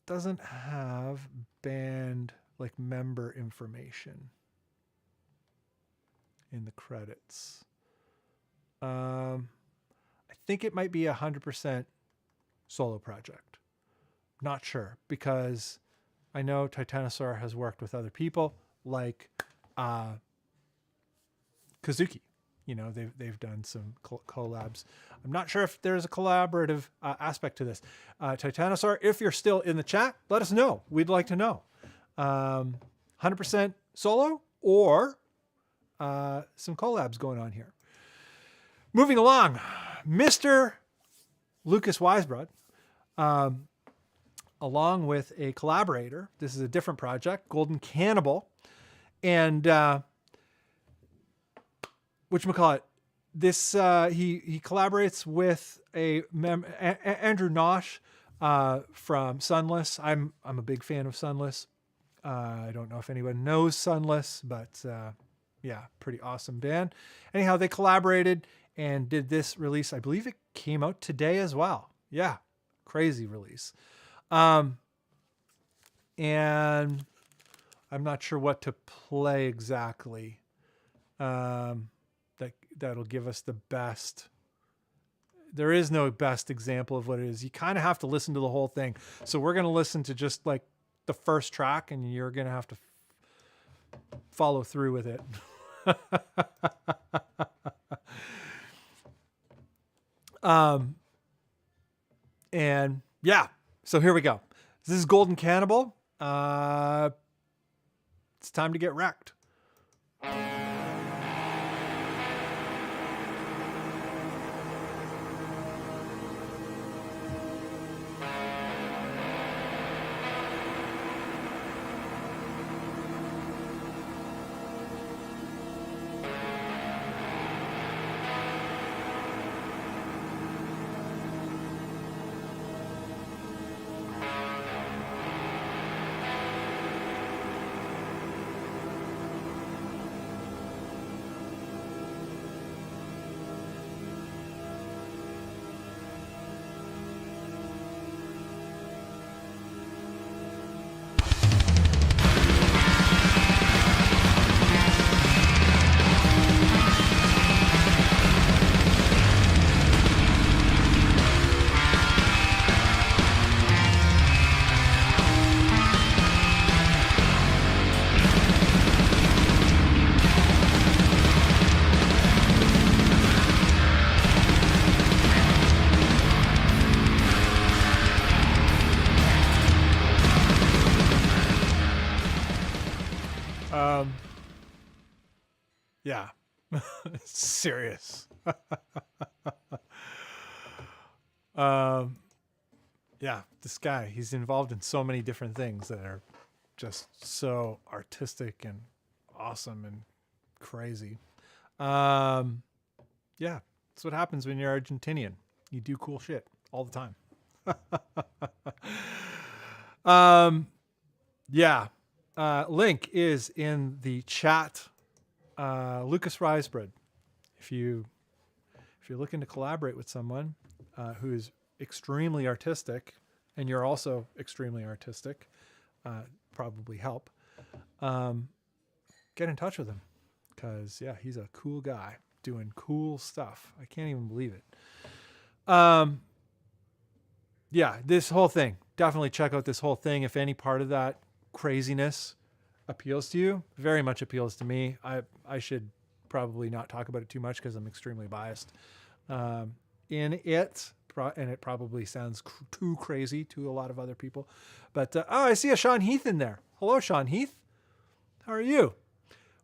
Doesn't have band like member information in the credits. I think it might be 100% solo project. Not sure, because I know Titanosaur has worked with other people like Kazuki. You know, they've done some collabs. I'm not sure if there's a collaborative aspect to this. Titanosaur, if you're still in the chat, let us know. We'd like to know. 100% solo or some collabs going on here. Moving along, Mr. Lucas Weisbrod, along with a collaborator. This is a different project, Golden Cannibal. And whatchamacallit, this he collaborates with Andrew Nosh from Sunless. I'm a big fan of Sunless. I don't know if anyone knows Sunless, but yeah, pretty awesome band. Anyhow, they collaborated and did this release. I believe it came out today as well. Yeah, crazy release. And I'm not sure what to play exactly. That'll give us the best. There is no best example of what it is. You kind of have to listen to the whole thing. So we're going to listen to just like the first track, and you're going to have to follow through with it. And yeah, so here we go. This is Golden Cannibal. It's time to get wrecked. Yeah. Serious. Yeah, this guy, he's involved in so many different things that are just so artistic and awesome and crazy. Yeah, that's what happens when you're Argentinian. You do cool shit all the time. Yeah. Link is in the chat. Lucas Risebred. If you're looking to collaborate with someone who is extremely artistic, and you're also extremely artistic, probably help. Get in touch with him, because yeah, he's a cool guy doing cool stuff. I can't even believe it. Yeah, this whole thing. Definitely check out this whole thing. If any part of that craziness appeals to you, very much appeals to me. I should probably not talk about it too much because I'm extremely biased in it, and it probably sounds too crazy to a lot of other people. But oh, I see a Sean Heath in there. Hello, Sean Heath. How are you?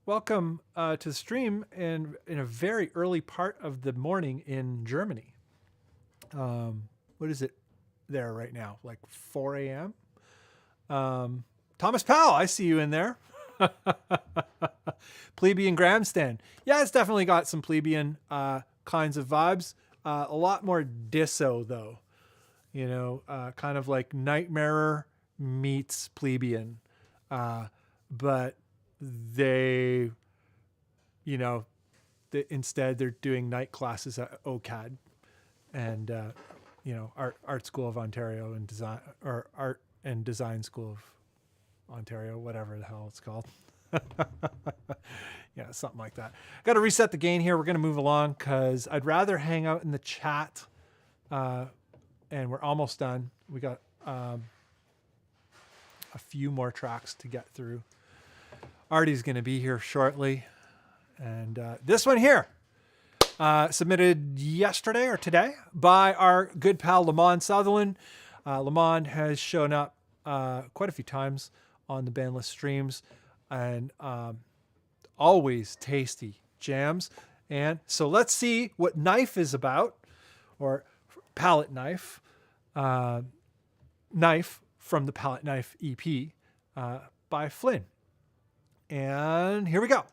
Welcome to the stream in a very early part of the morning in Germany. What is it there right now? Like 4 a.m.? Thomas Powell, I see you in there. Plebeian Grandstand. Yeah, it's definitely got some plebeian kinds of vibes. A lot more disso, though. You know, kind of like Nightmare meets plebeian. But they, you know, instead they're doing night classes at OCAD and, you know, Art School of Ontario and design, or Art and Design School of Ontario, whatever the hell it's called. Yeah, something like that. Got to reset the gain here. We're going to move along because I'd rather hang out in the chat. And we're almost done. We got a few more tracks to get through. Artie's going to be here shortly. And this one here, submitted yesterday or today by our good pal Lamont Sutherland. Lamont has shown up quite a few times on the Bandless streams, and always tasty jams. And so let's see what Knife is about, or Palette Knife. Knife from the Palette Knife EP by Flynn. And here we go.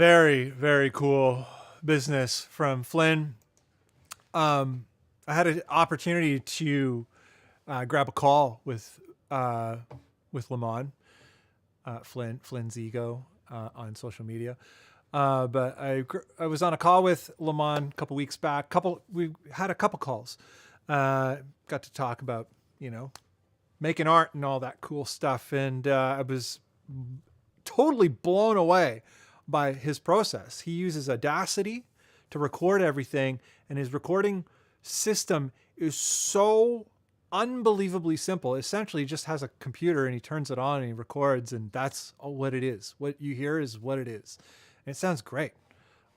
Very, very cool business from Flynn. I had an opportunity to grab a call with Lamont, Flynn's ego on social media. But I was on a call with Lamont a couple weeks back. We had a couple calls. Got to talk about, you know, making art and all that cool stuff. And I was totally blown away by his process. He uses Audacity to record everything, and his recording system is so unbelievably simple. Essentially, he just has a computer and he turns it on and he records, and that's what it is. What you hear is what it is. And it sounds great.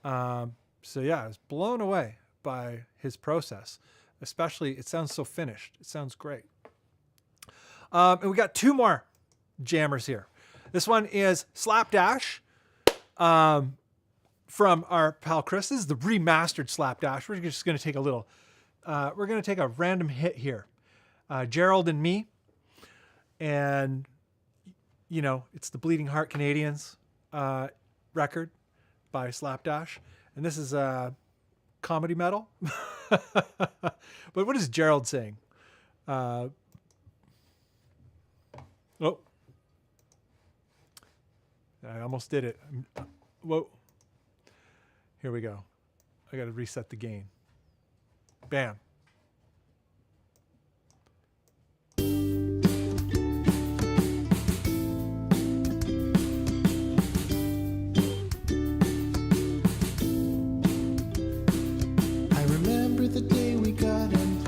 So yeah, I was blown away by his process. Especially, it sounds so finished. It sounds great. And we got two more jammers here. This one is Slapdash. from our pal Chris. This is the remastered Slapdash. We're just going to take a little, we're going to take a random hit here. Gerald and Me. And, you know, it's the Bleeding Heart Canadians record by Slapdash. And this is comedy metal. But what is Gerald saying? Oh. I almost did it. Whoa. Here we go. I got to reset the gain. Bam. I remember the day we got him.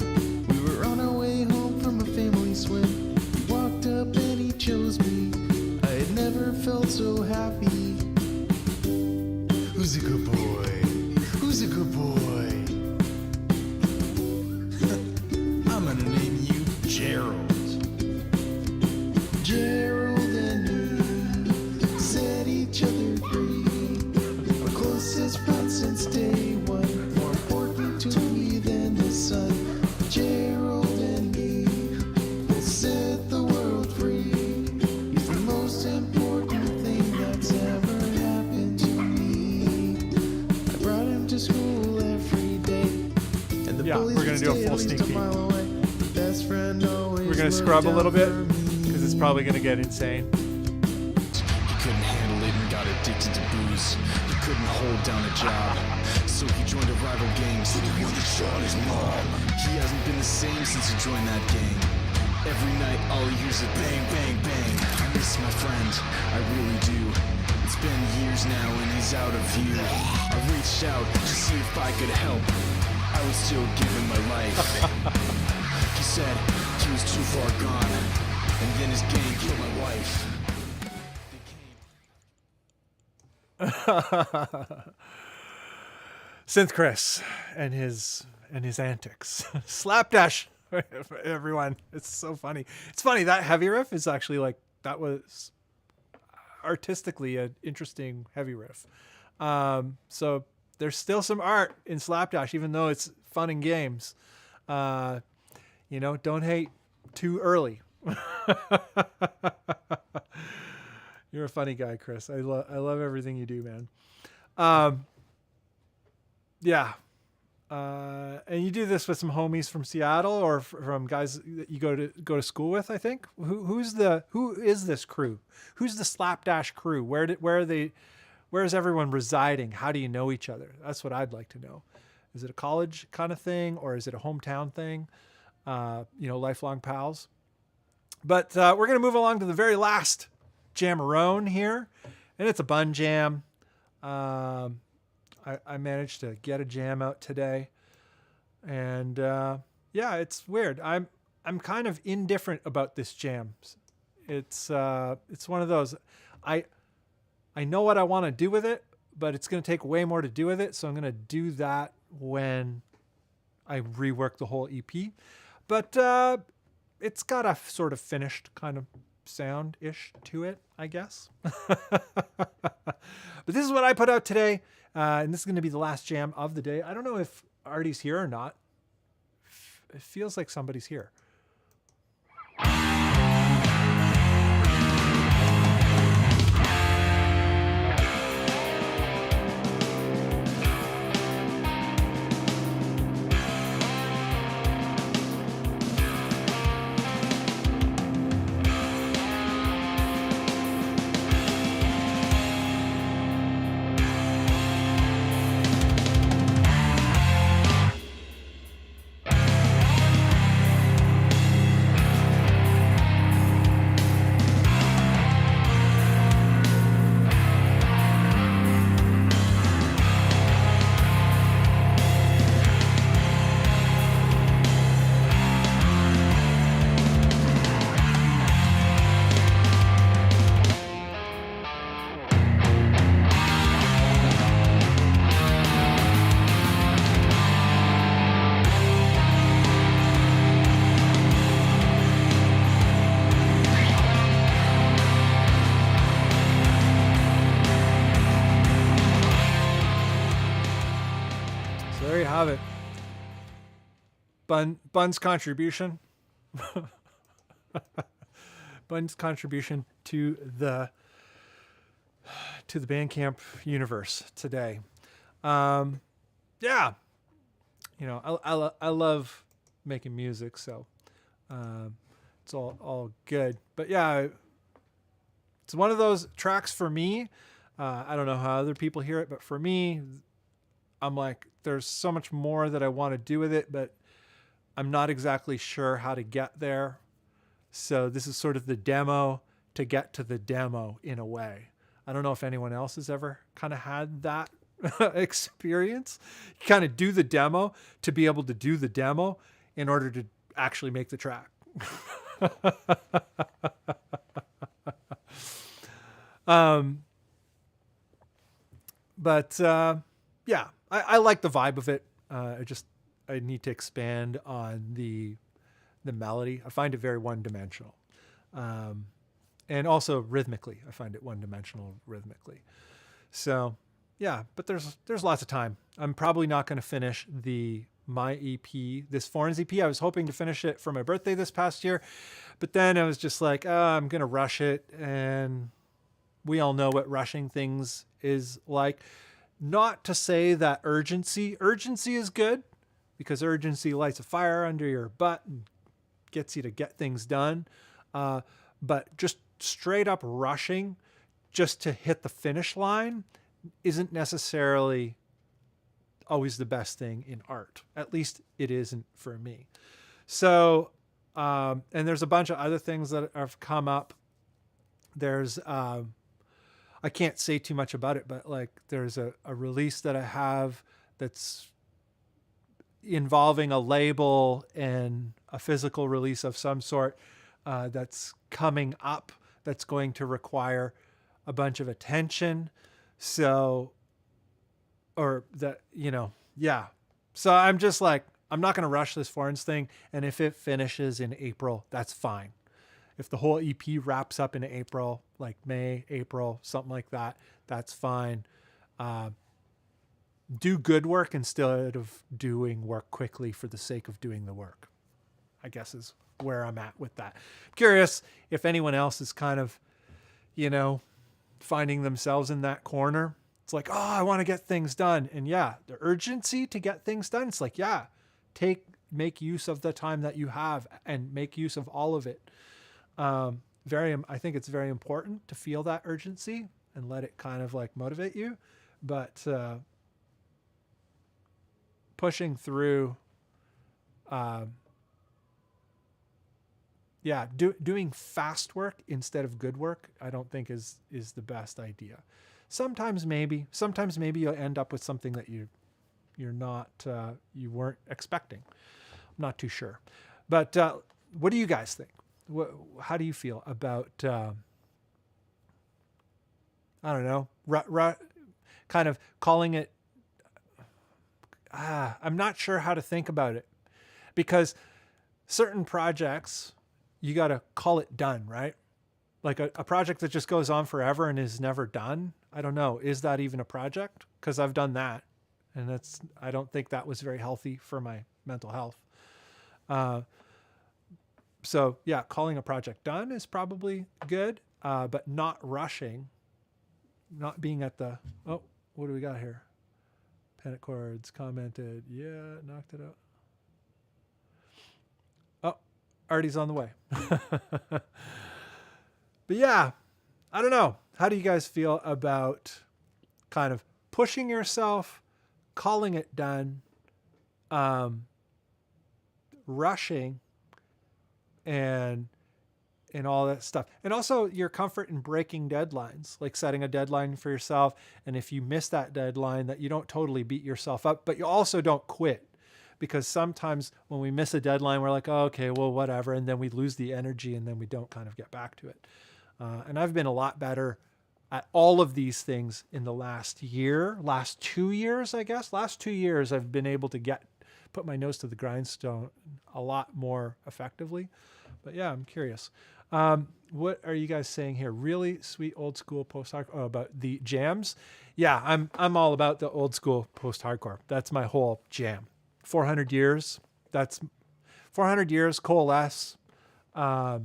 We were on our way home from a family swim. He walked up and he chose me. I had never felt so happy. Who's a good boy? Who's a good boy? I'm gonna name you Gerald. Gerald and me set each other free. Our closest friends since day one. More important to me than the sun. Gerald and me will set the world free. He's the most important thing that's ever happened to me. I brought him to school every day. And the Yeah, bullies we're gonna would do a stay full at least sneak a peek. mile away. Best friend always We're going to looked scrub a little out bit for me. because it's probably going to get insane. He couldn't handle it and got addicted to booze. He couldn't hold down a job, so he joined a rival gang. So he wanted to shot his mom. He hasn't been the same since he joined that gang. Every night all he hears is bang, bang, bang. I miss my friend, I really do. It's been years now and he's out of view. I reached out to see if I could help. I would still give him my life. He said he was too far gone, and then his gang killed my wife. Synth Chris and his antics. Slapdash, everyone. It's so funny. It's funny that heavy riff is actually like that was artistically an interesting heavy riff. So there's still some art in Slapdash, even though it's fun and games. You know, don't hate too early. You're a funny guy, Chris. I love everything you do, man. Yeah. And you do this with some homies from Seattle or from guys that you go to school with, I think. Who is this crew? Who's the Slapdash crew? Where is everyone residing? How do you know each other? That's what I'd like to know. Is it a college kind of thing or is it a hometown thing? You know, lifelong pals. But we're going to move along to the very last Jamarone here, and it's a Bunn jam. I managed to get a jam out today, and yeah, it's weird. I'm kind of indifferent about this jam. It's one of those. I know what I want to do with it, but it's going to take way more to do with it, so I'm going to do that when I rework the whole EP. But it's got a sort of finished kind of sound-ish to it, I guess. But this is what I put out today, and this is going to be the last jam of the day. I don't know if Artie's here or not. It feels like somebody's here. there you have it. Bunn's contribution. Bunn's contribution to the Bandcamp universe today. Yeah, you know, I love making music, so it's all good. But yeah, it's one of those tracks for me. I don't know how other people hear it, but for me, I'm like, there's so much more that I want to do with it, but I'm not exactly sure how to get there. So this is sort of the demo to get to the demo in a way. I don't know if anyone else has ever kind of had that experience. You kind of do the demo to be able to do the demo in order to actually make the track. Yeah, I like the vibe of it. I need to expand on the melody. I find it very one-dimensional. And also rhythmically, I find it one-dimensional rhythmically. So yeah, but there's lots of time. I'm probably not going to finish my EP, this Foreigns EP. I was hoping to finish it for my birthday this past year, but then I was just like, I'm going to rush it. And we all know what rushing things is like. Not to say that urgency is good, because urgency lights a fire under your butt and gets you to get things done. But just straight up rushing just to hit the finish line isn't necessarily always the best thing in art. At least it isn't for me. So, and there's a bunch of other things that have come up. There's, I can't say too much about it, but like there's a release that I have that's involving a label and a physical release of some sort that's coming up, that's going to require a bunch of attention. So, or that, you know, yeah. So I'm just like, I'm not going to rush this Foreigns thing. And if it finishes in April, that's fine. If the whole EP wraps up in April, like May, April, something like that, that's fine. Do good work instead of doing work quickly for the sake of doing the work, I guess is where I'm at with that. I'm curious if anyone else is kind of, you know, finding themselves in that corner. It's like, oh, I want to get things done. And yeah, the urgency to get things done. It's like, yeah, make use of the time that you have and make use of all of it. I think it's very important to feel that urgency and let it kind of like motivate you, but, pushing through, doing fast work instead of good work, I don't think is the best idea. Sometimes maybe you'll end up with something that you're not, you weren't expecting. I'm not too sure, but, what do you guys think? How do you feel about, I don't know, kind of calling it, I'm not sure how to think about it, because certain projects, you got to call it done, right? Like a project that just goes on forever and is never done. I don't know. Is that even a project? Because I've done that. And I don't think that was very healthy for my mental health. So yeah, calling a project done is probably good, but not rushing, not being at the, oh, what do we got here? Panic Chords commented, yeah, knocked it out. Oh, Artie's on the way. But yeah, I don't know. How do you guys feel about kind of pushing yourself, calling it done, rushing, and all that stuff? And also your comfort in breaking deadlines, like setting a deadline for yourself. And if you miss that deadline, that you don't totally beat yourself up, but you also don't quit. Because sometimes when we miss a deadline, we're like, oh, okay, well, whatever. And then we lose the energy and then we don't kind of get back to it. And I've been a lot better at all of these things in the last 2 years, I guess. Last 2 years, I've been able to put my nose to the grindstone a lot more effectively. But yeah, I'm curious. What are you guys saying here? Really sweet old school post-hardcore about the jams. Yeah, I'm all about the old school post-hardcore. That's my whole jam. 400 years. That's 400 years. Coalesce. A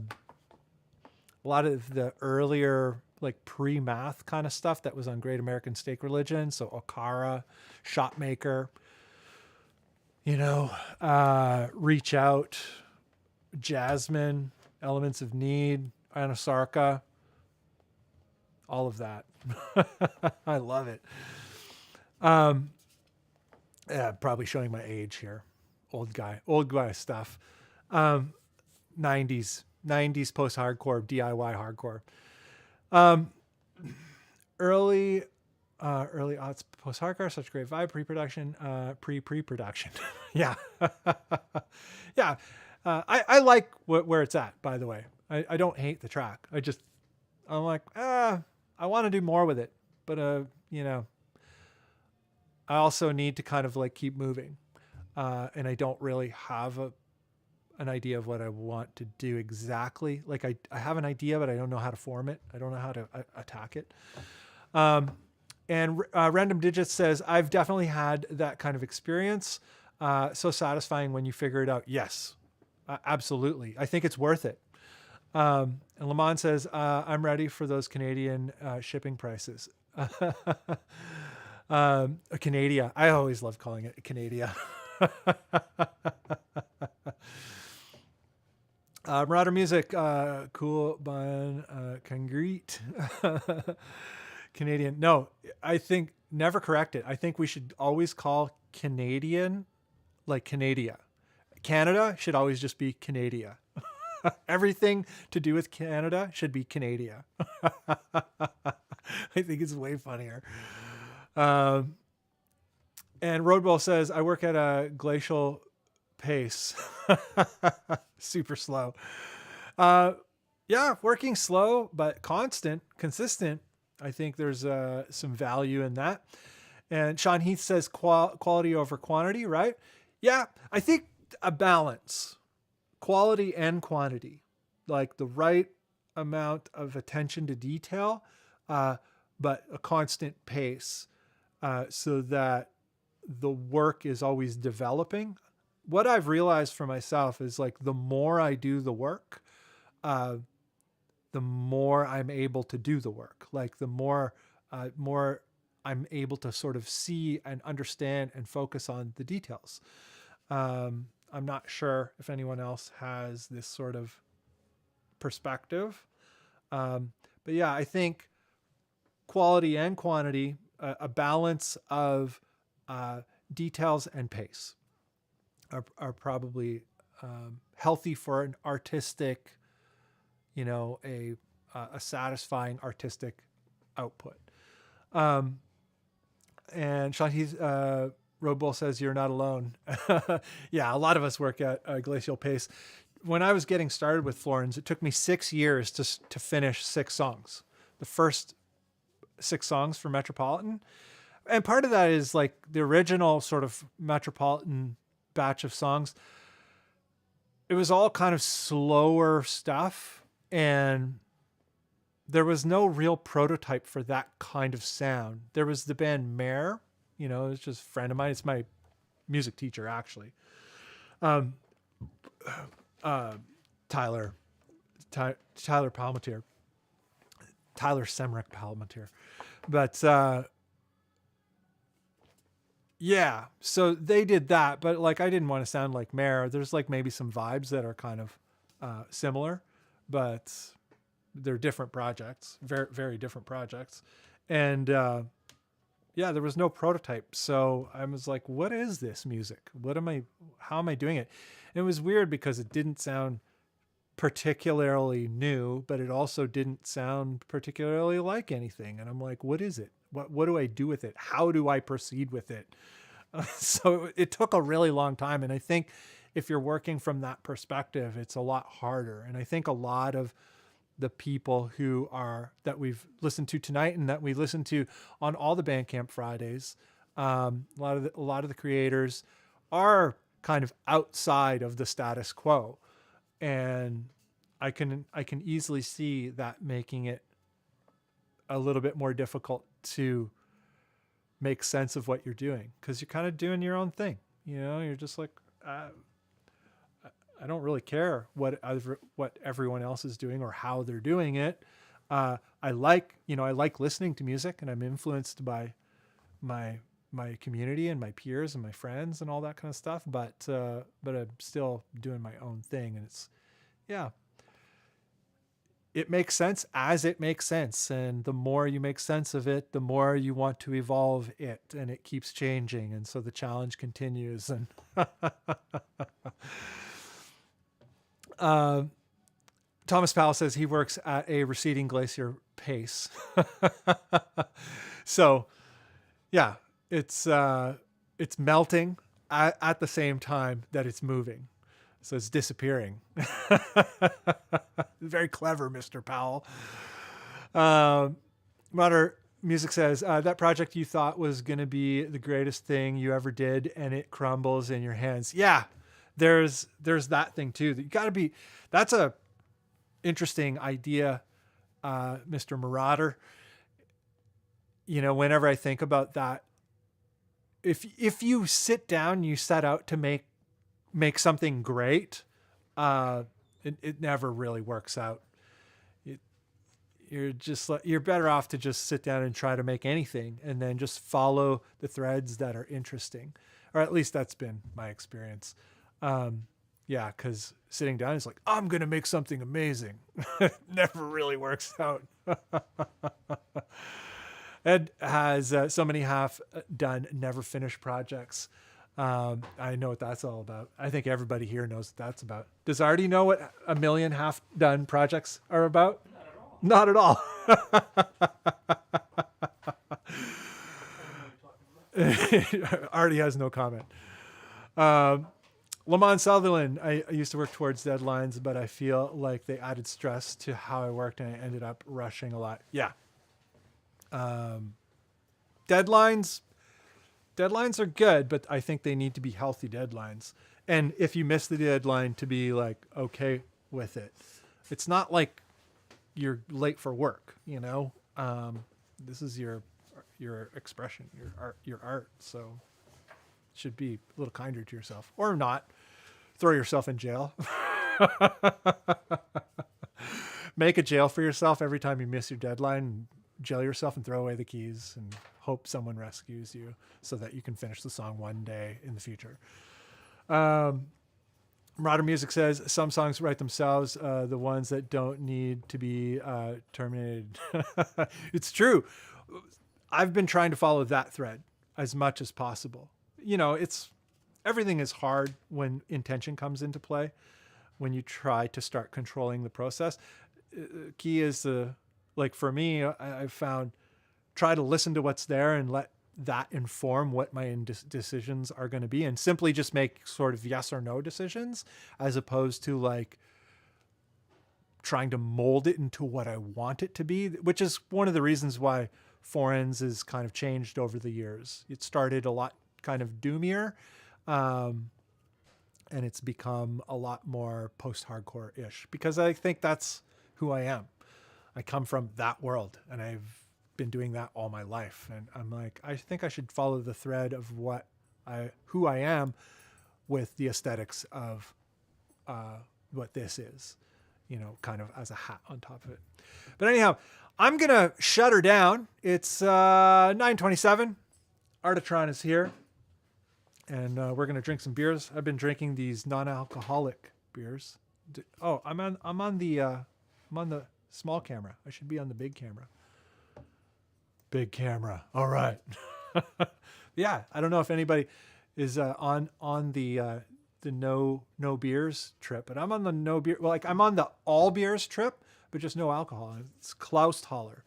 lot of the earlier like pre-math kind of stuff that was on Great American Steak Religion. So Okara, Shotmaker. Reach Out, Jasmine, Elements of Need, Anasarka. All of that. I love it. Yeah, probably showing my age here. Old guy stuff. 90s post-hardcore, DIY hardcore. Early aughts post-hardcore, such a great vibe, pre-production. Yeah. Yeah. I like where it's at, by the way. I don't hate the track. I'm like, I want to do more with it, but I also need to kind of like keep moving, and I don't really have an idea of what I want to do exactly. Like I have an idea, but I don't know how to form it. I don't know how to attack it. And Random Digits says, I've definitely had that kind of experience. So satisfying when you figure it out. Yes, absolutely. I think it's worth it. And Lamont says, I'm ready for those Canadian shipping prices. Canada. I always love calling it Canada. Marauder Music, cool, Bunn, Concrete. Canadian. No, I think never correct it. I think we should always call Canadian like Canada. Canada should always just be Canada. Everything to do with Canada should be Canada. I think it's way funnier. And Roadball says, I work at a glacial pace. Super slow. Yeah, working slow, but consistent. I think there's some value in that. And Sean Heath says quality over quantity, right? Yeah, I think a balance, quality and quantity, like the right amount of attention to detail, but a constant pace, so that the work is always developing. What I've realized for myself is like the more I do the work, the more I'm able to do the work. Like the more I'm able to sort of see and understand and focus on the details. I'm not sure if anyone else has this sort of perspective. But yeah, I think quality and quantity, a balance of details and pace are probably healthy for an artistic, a satisfying artistic output. And Shanti's Roadbull says, you're not alone. Yeah, a lot of us work at Glacial Pace. When I was getting started with Florence, it took me 6 years to finish 6 songs. The first 6 songs for Metropolitan. And part of that is like the original sort of Metropolitan batch of songs. It was all kind of slower stuff. And there was no real prototype for that kind of sound. There was the band Mare, it's just a friend of mine. It's my music teacher, actually. Tyler Palmatier. Tyler Semrek Palmatier. But, yeah, so they did that, but like, I didn't want to sound like Mare. There's like maybe some vibes that are kind of, similar, but they're different projects, very, very different projects. And, yeah, there was no prototype. So I was like, what is this music? How am I doing it? And it was weird because it didn't sound particularly new, but it also didn't sound particularly like anything. And I'm like, what is it? What do I do with it? How do I proceed with it? So it took a really long time. And I think if you're working from that perspective, it's a lot harder. And I think a lot of the people that we've listened to tonight and that we listen to on all the Bandcamp Fridays, a lot of the creators are kind of outside of the status quo. And I can easily see that making it a little bit more difficult to make sense of what you're doing, because you're kind of doing your own thing. You're just like, I don't really care what everyone else is doing or how they're doing it. I like listening to music, and I'm influenced by my community and my peers and my friends and all that kind of stuff. But I'm still doing my own thing, and it makes sense as it makes sense. And the more you make sense of it, the more you want to evolve it, and it keeps changing. And so the challenge continues. And Thomas Powell says he works at a receding glacier pace. So yeah, it's melting at the same time that it's moving. So it's disappearing. Very clever, Mr. Powell. Marauder Music says, that project you thought was going to be the greatest thing you ever did, and it crumbles in your hands. Yeah, there's that thing too. You got to be, that's a interesting idea, Mr. Marauder. Whenever I think about that, if you sit down, you set out to make something great, it never really works out. You're better off to just sit down and try to make anything, and then just follow the threads that are interesting, or at least that's been my experience. Because sitting down is like, I'm gonna make something amazing. Never really works out. Ed has so many half-done, never-finished projects. I know what that's all about. I think everybody here knows what that's about. Does Artie know what a million half-done projects are about? Not at all. Artie has no comment. Lamont Sutherland, I used to work towards deadlines, but I feel like they added stress to how I worked, and I ended up rushing a lot. Yeah. Deadlines are good, but I think they need to be healthy deadlines. And if you miss the deadline, to be like, okay with it. It's not like you're late for work, this is your expression, your art. So should be a little kinder to yourself, or not throw yourself in jail. Make a jail for yourself every time you miss your deadline. Jail yourself and throw away the keys and hope someone rescues you so that you can finish the song one day in the future. Marauder Music says some songs write themselves, the ones that don't need to be terminated. It's true. I've been trying to follow that thread as much as possible. Everything is hard when intention comes into play, when you try to start controlling the process. Key is for me, I've found, try to listen to what's there and let that inform what my decisions are going to be, and simply just make sort of yes or no decisions, as opposed to trying to mold it into what I want it to be, which is one of the reasons why Foreigns is kind of changed over the years. It started a lot kind of doomier, and it's become a lot more post-hardcore-ish, because I think that's who I am. I come from that world, and I've been doing that all my life. And I'm like, I think I should follow the thread of who I am with the aesthetics of what this is, kind of as a hat on top of it. But anyhow, I'm going to shut her down. It's 9:27. Artatron is here, and we're going to drink some beers. I've been drinking these non-alcoholic beers. Oh, I'm on the small camera. I should be on the big camera. Big camera. All right. Yeah. I don't know if anybody is on the no beers trip, but I'm on the no beer. Well, I'm on the all beers trip, but just no alcohol. It's Klausthaler.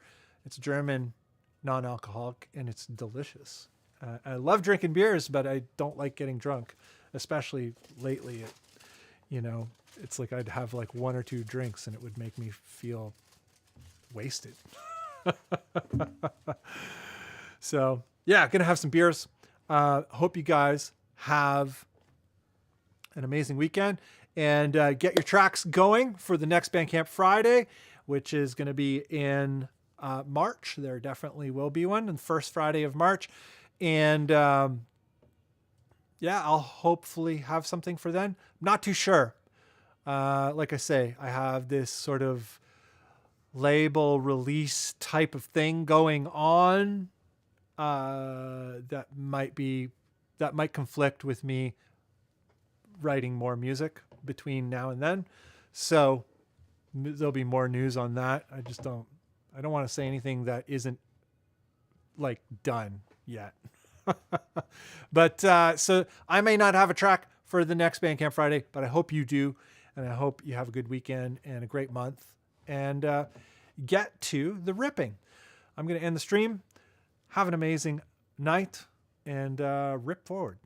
It's German non-alcoholic, and it's delicious. I love drinking beers, but I don't like getting drunk, especially lately. It's like I'd have one or two drinks and it would make me feel wasted. So yeah, gonna have some beers. Hope you guys have an amazing weekend, and get your tracks going for the next Bandcamp Friday, which is going to be in March. There definitely will be one on the first Friday of March. And yeah, I'll hopefully have something for then. Not too sure. Like I say, I have this sort of label release type of thing going on that might conflict with me writing more music between now and then. So there'll be more news on that. I don't want to say anything that isn't like done yet. But so I may not have a track for the next Bandcamp Friday, but I hope you do. And I hope you have a good weekend and a great month and get to the ripping. I'm going to end the stream. Have an amazing night and rip forward.